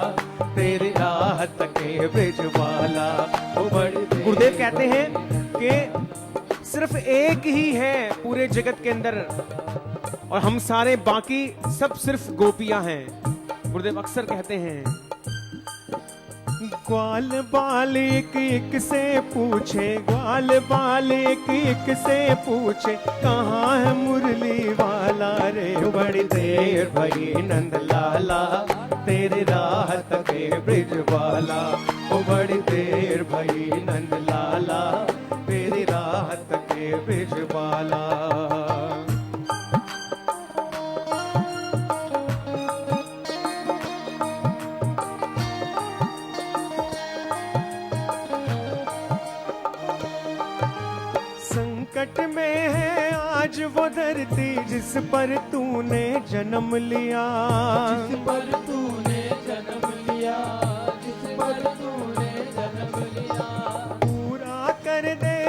तेरी राह तके ब्रिजवाला। गुरुदेव कहते हैं कि सिर्फ एक ही है पूरे जगत के अंदर, और हम सारे बाकी सब सिर्फ गोपियां हैं। गुरुदेव अक्सर कहते हैं, ग्वाल बाल एक से पूछे, ग्वाल बाल एक से पूछे, कहाँ है मुरली वाला रे। बड़ी देर भई नंद लाला तेरी राह तके ब्रिजवाला। ओ बड़ी देर भई नंद लाला तेरी राह तके ब्रिजवाला। संकट में है आज वो धरती जिस पर तूने जन्म लिया, जिस पर तूने जन्म लिया, जिस पर तूने जन्म लिया। पूरा कर दे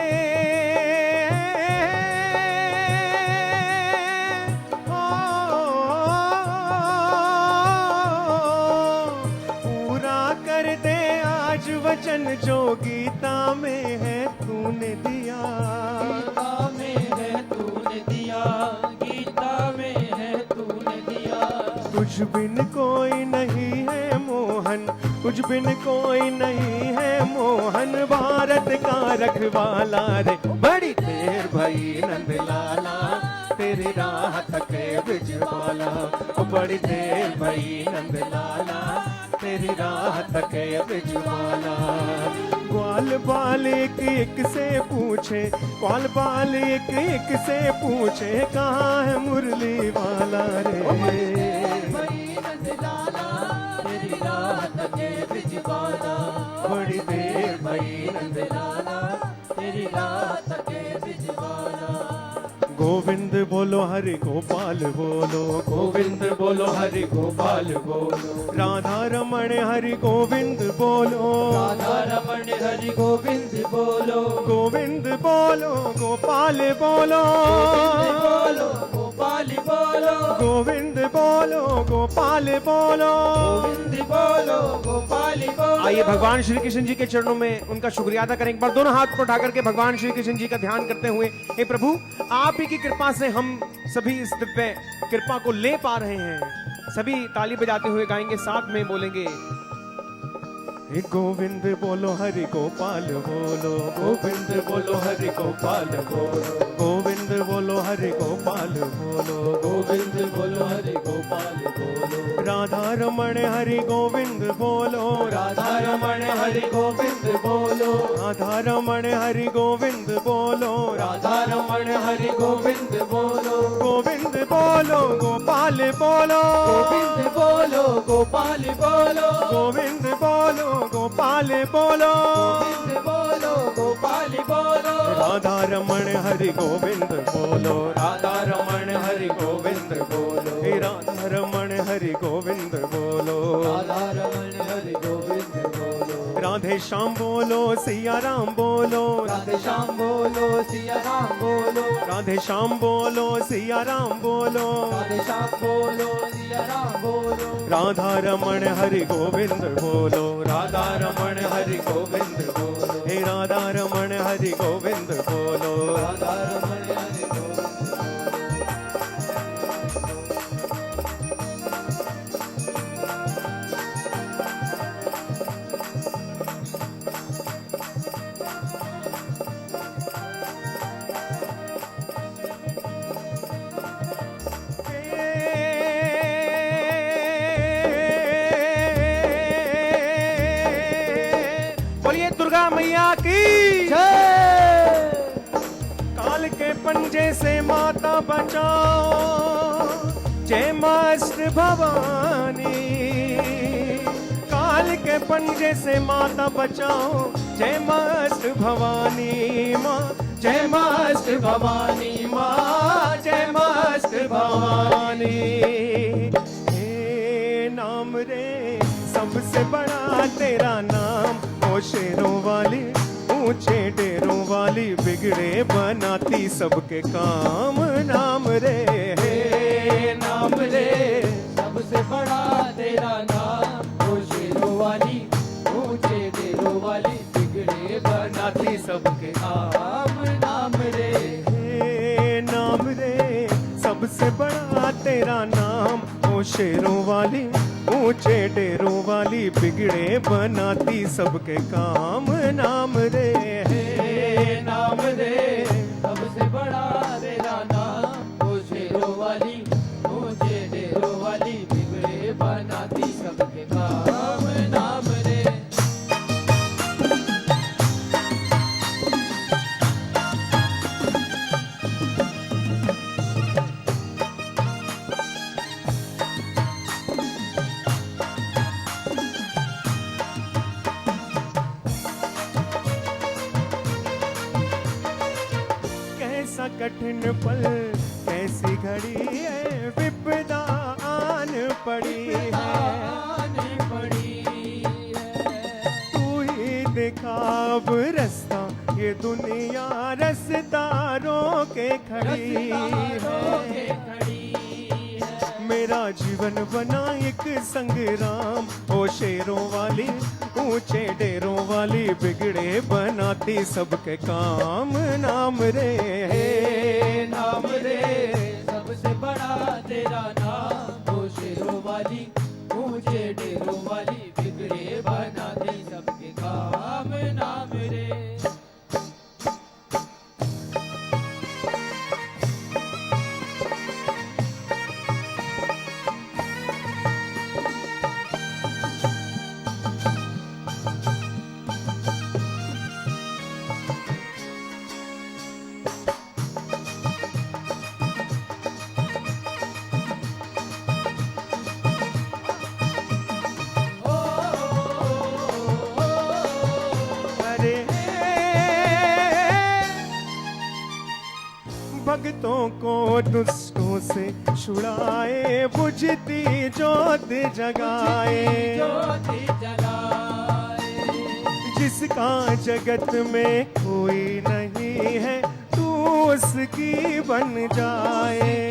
पूरा कर दे आज वचन जो गीता में है तूने दिया। गीता में है तूने दिया, गीता में है तूने दिया। तुझ बिन कोई नहीं है मोहन, तुझ बिन कोई नहीं है मोहन, भारत का रखवाला रे। बड़ी देर भई नंद लाला तेरी राह तके ब्रिजवाला। बड़ी देर भई नंद लाला तेरी राह तके ब्रिजवाला। ग्वाल बाल एक से पूछे, ग्वाल बाल एक से पूछे, कहाँ है मुरली वाला रे। तेरी राह तके ब्रिजवाला। बड़ी देर भई नंद लाला तेरी राह तके ब्रिजवाला। गोविंद बोलो हरि गोपाल बोलो, गोविंद बोलो हरि गोपाल बोलो। राधा रमण हरि गोविंद बोलो, राधा रमण हरि गोविंद बोलो। गोविंद बोलो गोपाल बोलो, बोलो गोपाल बोलो। गोविंद बोलो गोपाल बोलो, गोविंद बोलो गोपाल बोलो। आइए भगवान श्री कृष्ण जी के चरणों में उनका शुक्रिया अदा करें। एक बार दोनों हाथ को उठा करके भगवान श्री कृष्ण जी का ध्यान करते हुए, हे प्रभु आप ही की कृपा से हम सभी इस दिव्य कृपा को ले पा रहे हैं। सभी ताली बजाते हुए गाएंगे, साथ में बोलेंगे, हे गोविंद बोलो हरि गोपाल बोलो, गोविंद बोलो हरि गोपाल बोलो, गोविंद बोलो हरि गोपाल बोलो, गोविंद बोलो हरि गोपाल बोलो। राधा रमण हरि गोविंद बोलो, राधा रमण हरि गोविंद बोलो। राधा रमण हरि गोविंद बोलो, राधा रमण हरि गोविंद बोलो। गोविंद बोलो गोपाल बोलो, गोविंद बोलो गोपाल बोलो। गोविंद बोलो गोपाल बोलो, गोविंद बोलो गोपाल बोलो। राधा रमण हरि गोविंद बोलो, राधा रमण हरि गोविंद बोलो। हे राधा रमण हरि गोविंद बोलो, राधा रमण हरि गोविंद बोलो। राधे श्याम बोलो सिया राम बोलो, राधे श्याम बोलो सिया राम बोलो। राधे श्याम बोलो सिया राम बोलो, राधे श्याम बोलो सिया राम बोलो। राधा रमण हरि गोविंद बोलो, राधा रमण हरि गोविंद बोलो। हे राधा रमण हरि गोविंद बोलो। राधा रमण हरि गोविंद बोलिए दुर्गा मैया की काल के पंजे से माता बचाओ, जय मास्टर भवानी। काल के पंजे से माता बचाओ, जय मास्टर भवानी माँ, जय मास्टर भवानी माँ, जय मास्टर भवानी। हे नाम रे सबसे बड़ा तेरा नाम, ओ शेरों वाली ऊंचे डेरों वाली, बिगड़े बनाती सबके काम। नाम रे हे नाम रे सबसे बड़ा तेरा नाम, ओ शेरों वाली ऊंचे डेरों वाली, बिगड़े बनाती सबके काम। नाम रे हे नाम रे सबसे बड़ा तेरा नाम, ओ शेरों वाली ऊंचे डेरों वाली, बिगड़े बनाती सबके काम। नाम रे हे नाम रे सबसे बड़ा तेरा नाम, ओ शेरों वाली ऊंचे डेरों वाली, बिगड़े बनाती सबके काम। नाम रे कैसा कठिन पल कैसी घड़ी है, विपदा आन पड़ी है। तू ही दिखा अब रास्ता, ये दुनिया रास्ता रोके खड़ी है। मेरा जीवन बना एक संग्राम, ओ शेरों वाली ऊंचे डेरों वाली, बिगड़े बनाती सबके काम। नाम रे हे नाम रे सबसे बड़ा तेरा नाम, ओ शेरों वाली ऊंचे डेरों वाली, बिगड़े बनाती सबके काम। नाम रे भक्तों को दुष्टों से छुड़ाए, बुझती ज्योत जगाए। जिसका जगत में कोई नहीं है, तू उसकी बन जाए।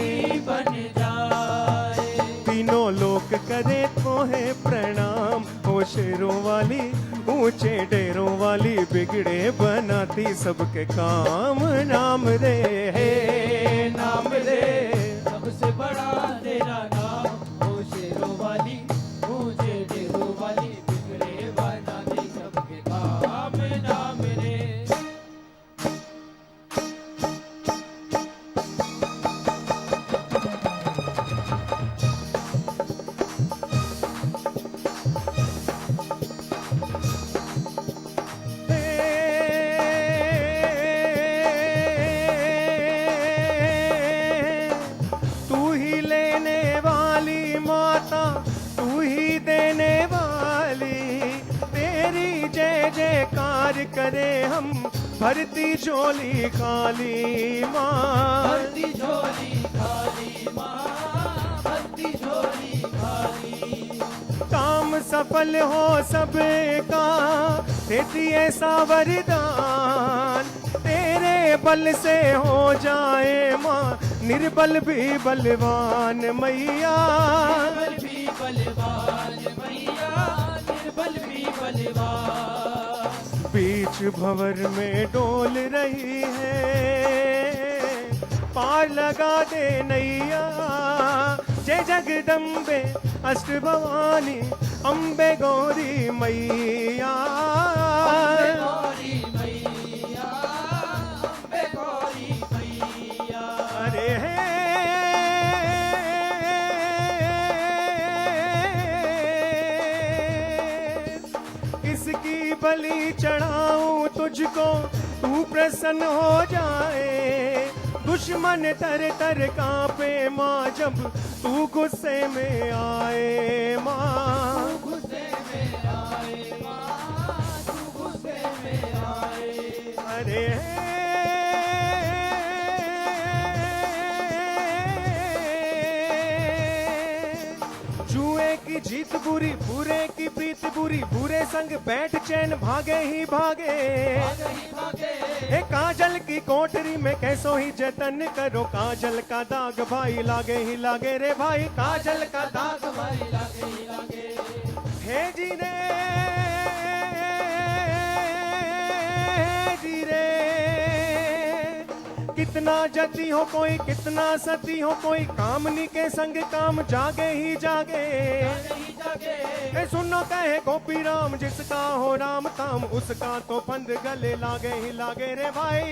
तीनों लोक करे तो है प्रणाम, ओ शेरों वाली ऊंचे डेरों वाली, बिगड़े बनाती सबके काम। नाम रे हे नाम रे सबसे बड़ा तेरा नाम, ओ शेरों वाली ऊंचे डेरों वाली, बिगड़े बनाती सबके काम। नाम रे जयकार करे हम, भरती झोली खाली माँ, भरती झोली खाली माँ, भरती झोली खाली। काम सफल हो सबका देती ऐसा वरदान, तेरे बल से हो जाए माँ निर्बल भी बलवान मैया। निर्बल भी बलवान मैया, निर्बल भी बलवान। बीच भंवर में डोल रही है, पार लगा दे नैया। जय जगदम्बे अष्ट भवानी अम्बे गौरी मैया। अरे किसकी बलि चढ़ाऊं तुझको, तू प्रसन्न हो जाए। दुश्मन तर तर कांपे माँ, जब तू गुस्से में आए माँ। अरे जुए की जीत बुरी, बुरे की प्रीत बुरी, बुरे संग बैठ चैन भागे ही भागे। हे काजल की कोठरी में कैसो ही जतन करो, काजल का दाग भाई लागे ही लागे रे भाई, काजल का दाग भाई लागे ही लागे। हे जी रे, जी रे, कितना जती हो कोई, कितना सती हो कोई, कामनी के संग काम जागे ही जागे। ए सुनो कहे गोपी राम, जिसका हो राम काम, उसका तो फंद गले लागे ही लागे रे भाई।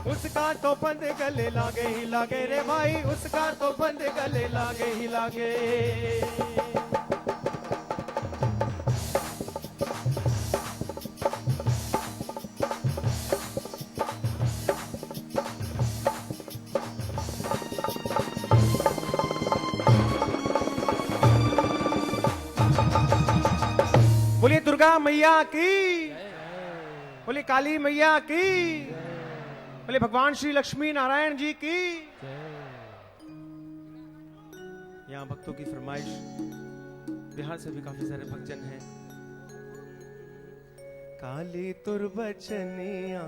उसका तो फंद गले लागे ही लागे रे भाई, उसका तो फंद गले लागे ही लागे। बोलिए दुर्गा मैया की, बोलिए काली मैया की, बोलिए भगवान श्री लक्ष्मी नारायण जी की। यहाँ भक्तों की फरमाइश, बिहार से भी काफी सारे भक्तजन हैं। काली तुर बचनिया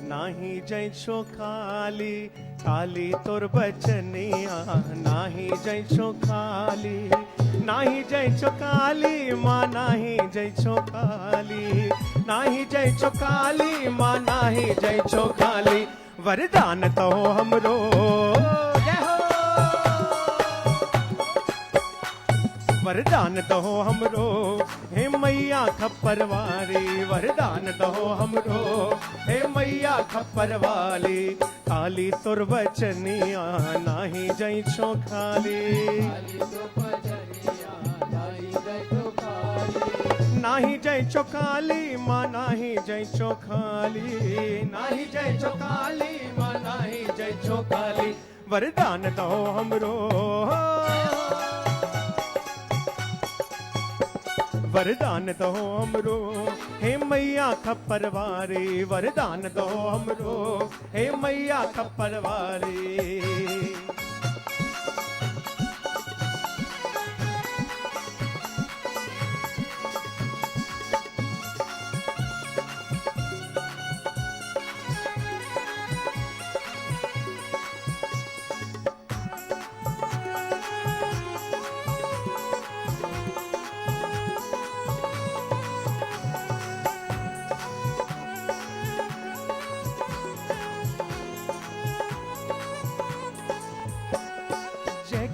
नाही जय छो खाली, काली तुर बचनिया नाही जय छो खाली, नाही जय छो काली माँ नाही जय छो काली, नाही जय छो काली माँ नाही जय छो खाली। वरदान तो हमरो जय हो, वरदान दो हमरो हे मैया खप्पर वाली, वरदान दो हमरो हे मैया खप्पर वाली। काली तुर बचनिया नाही जय छो खाली, नाही जय छो काली माँ नाही जय छो खाली, नाही जय छो काली माँ नाही जय छो काली। वरदान दो हमरो, वरदान दो हमरो हे मैया खप्पर वारी, वरदान दो हमरो हे मैया खप्पर वारी।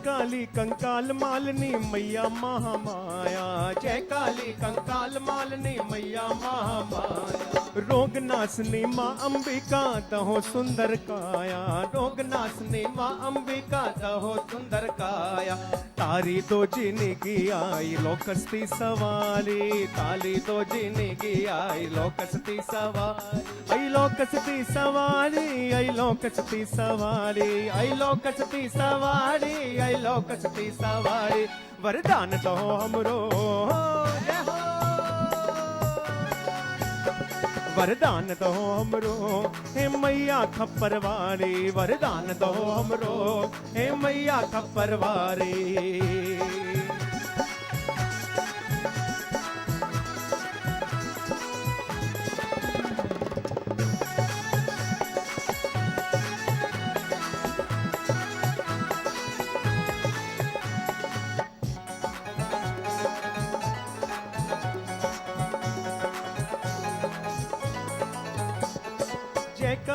काली कंकाल मालनी मैया महामाया, जय काली कंकाल मालनी मैया महामाया। रोग नासनी माँ अंबिका दहो सुंदर काया, रोग नासनी माँ अंबिका दहो सुंदर काया। तारी दो जिंदगी आई लोकस्ती सवारी, ताली दो जिंदगी आई लोकस्ती सवारी, आई लोकस्ती सवारी, आई लोकस्ती सवारी, आई लोकस्ती सवारी, आई लोकस्ती सवारी। वरदान दो हमरो वरदान दो हमरो हे मैया खप्पर वाली, वरदान दो हमरो हे मैया खप्पर वाली।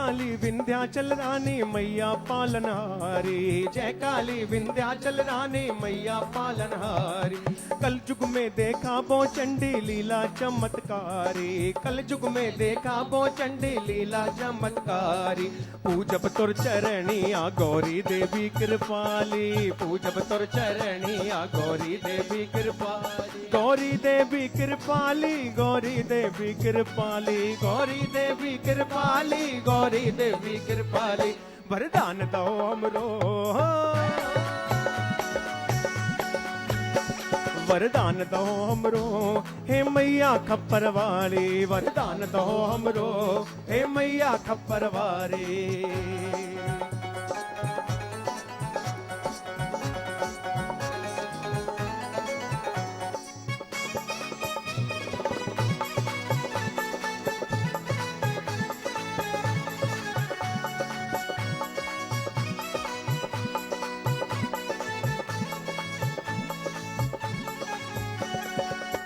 काली विंध्याचल रानी मैया पालनहारी, जय काली विंध्याचल रानी मैया पालनहारी। कल युग में देखा वो चंडी लीला चमत्कारी, कल युग में देखा वो चंडी लीला चमत्कारी। पूजब तुर चरणिया गौरी देवी कृपाली, पूजब तुर चरणिया गौरी देवी कृपाली, गौरी देवी कृपाली, गौरी देवी कृपाली, गौरी देवी कृपाली, गौरी देवी कृपाली। वरदान दो हमरो, वरदान दो हमरो हे मैया खप्पर वाली, वरदान दो हमरो हे मैया खप्पर वाली।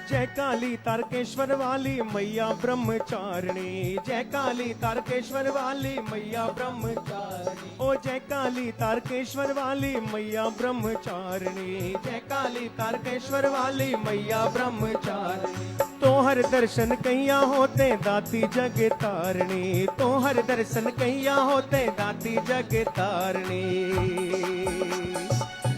जय काली तारकेश्वर वाली मैया ब्रह्मचारिणी, जय काली तारकेश्वर वाली मैया ब्रह्मचारिणी। ओ जय काली तारकेश्वर वाली मैया ब्रह्मचारिणी, जय काली तारकेश्वर वाली मैया ब्रह्मचारिणी। तो हर दर्शन कैया होते दाती जग तारणी, तो हर दर्शन कैया होते दाती जग तारणी।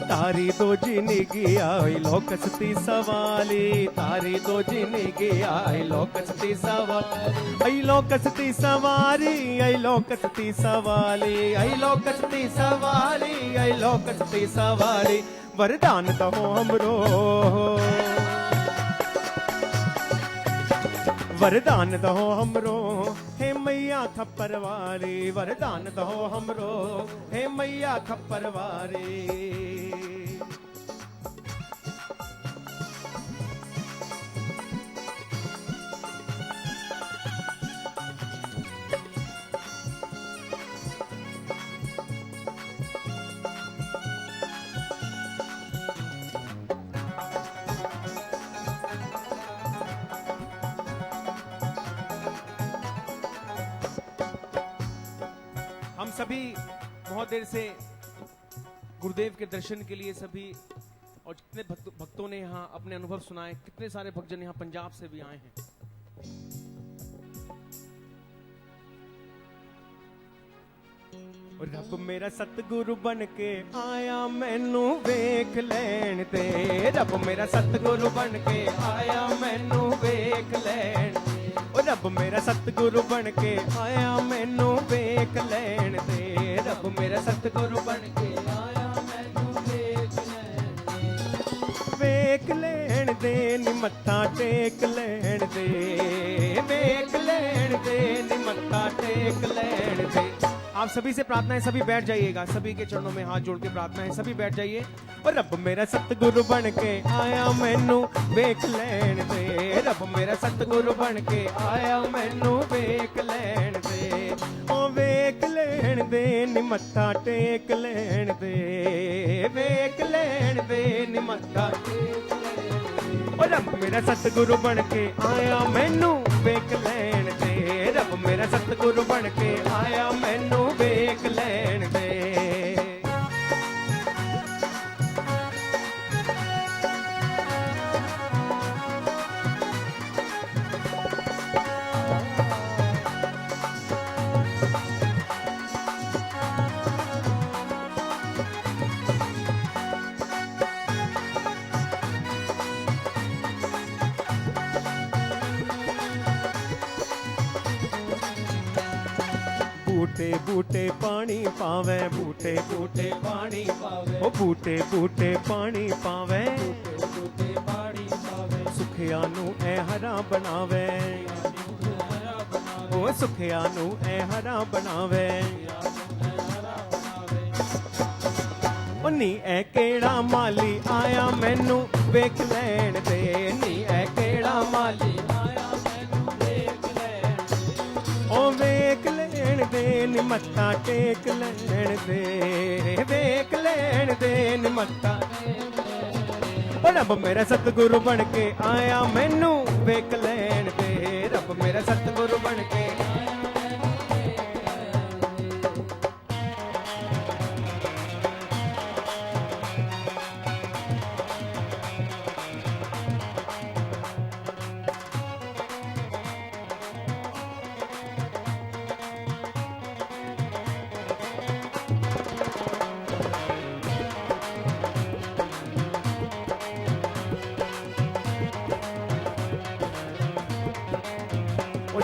तारी दो जिंदगी आई लोकसती सवाली, तारी दो जिंदगी आई लोकसती सवाली, आई लोकसती सवारी, आई लोकसती सवाली, आई लोकसती सवाली, आई लोकसती सवाली। वरदान दो हमरो, वरदान दो हमरो हे मैया खप्पर वाली, वरदान दो हमरो हे मैया खप्पर वाली। हम सभी बहुत देर से गुरुदेव के दर्शन के लिए सभी, और कितने भक्तों ने यहाँ अपने अनुभव सुनाए, कितने सारे भक्तजन यहाँ पंजाब से भी आए हैं। रब मेरा सतगुरु बन के आया मैनू वेख लैन दे, रब मेरा सतगुरु बन के आया मैनू वेख लैन दे। ओ रब मेरा सतगुरु बन के आया मैनू वेख लैन दे, रब मेरा सतगुरु बन के आया मैनू वेख लैन दे। वेख लैन दे नी मत्था टेक लैन दे, वेख लैन दे नी मत्था टेक लैन दे। आप सभी से प्रार्थना है, सभी बैठ जाइएगा, सभी के चरणों में हाथ जोड़ के प्रार्थना है, सभी बैठ जाइए। और रब मेरा सतगुरु बन के आया मैनू वेख लैन दे, रब मेरा सतगुरु बन के आया मैनू वेख लैन दे। ओ वेख लैन दे नी मत्था टेक लैन दे, वेख लैन दे नी मत्था टेक लैन दे। ओ रब मेरा सतगुरु बन के आया मैनू वेख लैन दे, रब मेरा सतगुरु बन के आया मैनू वेख लैन दे। बूटे बूटे पानी पावे, बूटे बूटे पानी पावे, ओ बूटे बूटे पानी पावे, बूटे बूटे पानी पावे। सुखिया नू ए हरा बनावे, ओ सुखिया नू ए हरा बनावे। ओ नी ए केड़ा माली आया मैनू वेख लैन दे, नी ए केड़ा माली आया मैनू वेख लैन दे। ओ वेख लैन दे नी मत्था टेक लैन दे, वेख लैन दे नी मत्था टेक लैन दे। ओ रब मेरा सतगुरु बन के आया मैनू वेख लैन दे, रब मेरा सतगुरु बन के आया मैनू वेख लैन दे।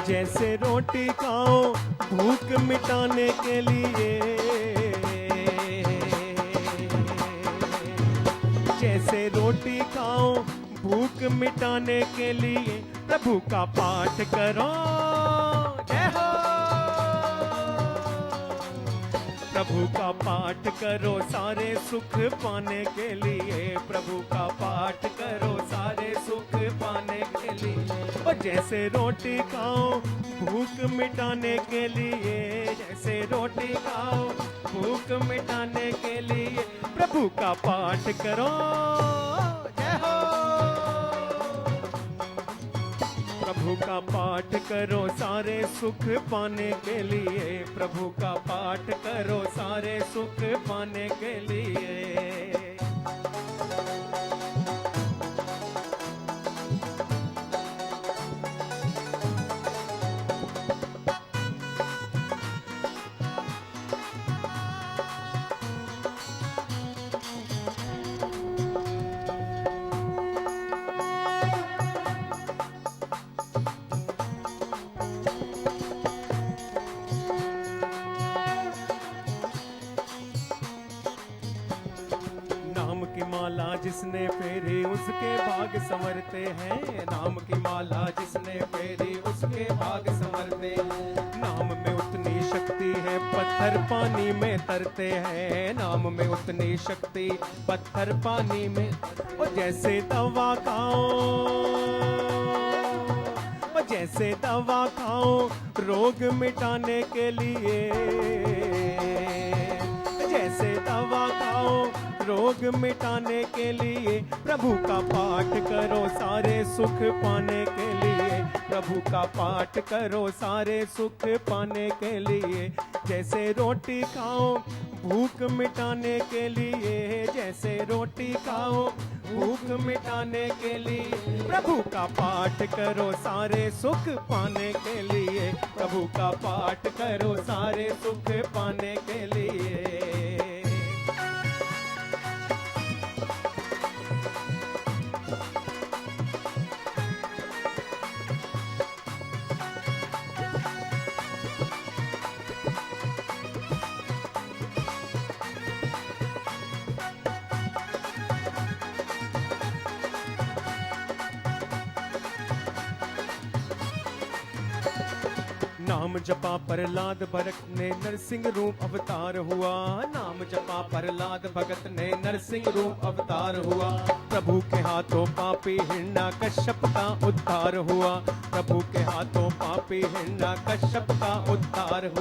जैसे रोटी खाओ भूख मिटाने के लिए, जैसे रोटी खाओ भूख मिटाने के लिए, प्रभु का पाठ करो। जय हो। प्रभु का पाठ करो सारे सुख पाने के लिए, प्रभु का पाठ करो सारे सुख पाने के लिए। और जैसे रोटी खाओ भूख मिटाने के लिए, जैसे रोटी खाओ भूख मिटाने के लिए, प्रभु का पाठ करो। जय हो। प्रभु का पाठ करो सारे सुख पाने के लिए, प्रभु का पाठ करो सारे सुख पाने के लिए। नाम की माला जिसने फेरी उसके भाग संवरते हैं, नाम की माला जिसने फेरी उसके भाग संवरते हैं। नाम में उतनी शक्ति है पत्थर पानी में तरते हैं, नाम में उतनी शक्ति पत्थर पानी में। और जैसे दवा खाओ, और जैसे दवा खाओ रोग मिटाने के लिए, जैसे दवा खाओ रोग मिटाने के लिए, प्रभु का पाठ करो सारे सुख पाने के लिए, प्रभु का पाठ करो सारे सुख पाने के लिए। जैसे रोटी खाओ भूख मिटाने के लिए, जैसे रोटी खाओ भूख मिटाने के लिए, प्रभु का पाठ करो सारे सुख पाने के लिए, प्रभु का पाठ करो सारे सुख पाने के लिए। नाम जपा प्रहलाद भगत ने नरसिंह रूप अवतार हुआ, नाम जपा प्रहलाद भगत ने नरसिंह रूप अवतार हुआ। प्रभु के हाथों पापी हिरण्यकश्यप का उद्धार हुआ, प्रभु के हाथों पापी हिरण्यकश्यप का उद्धार हुआ।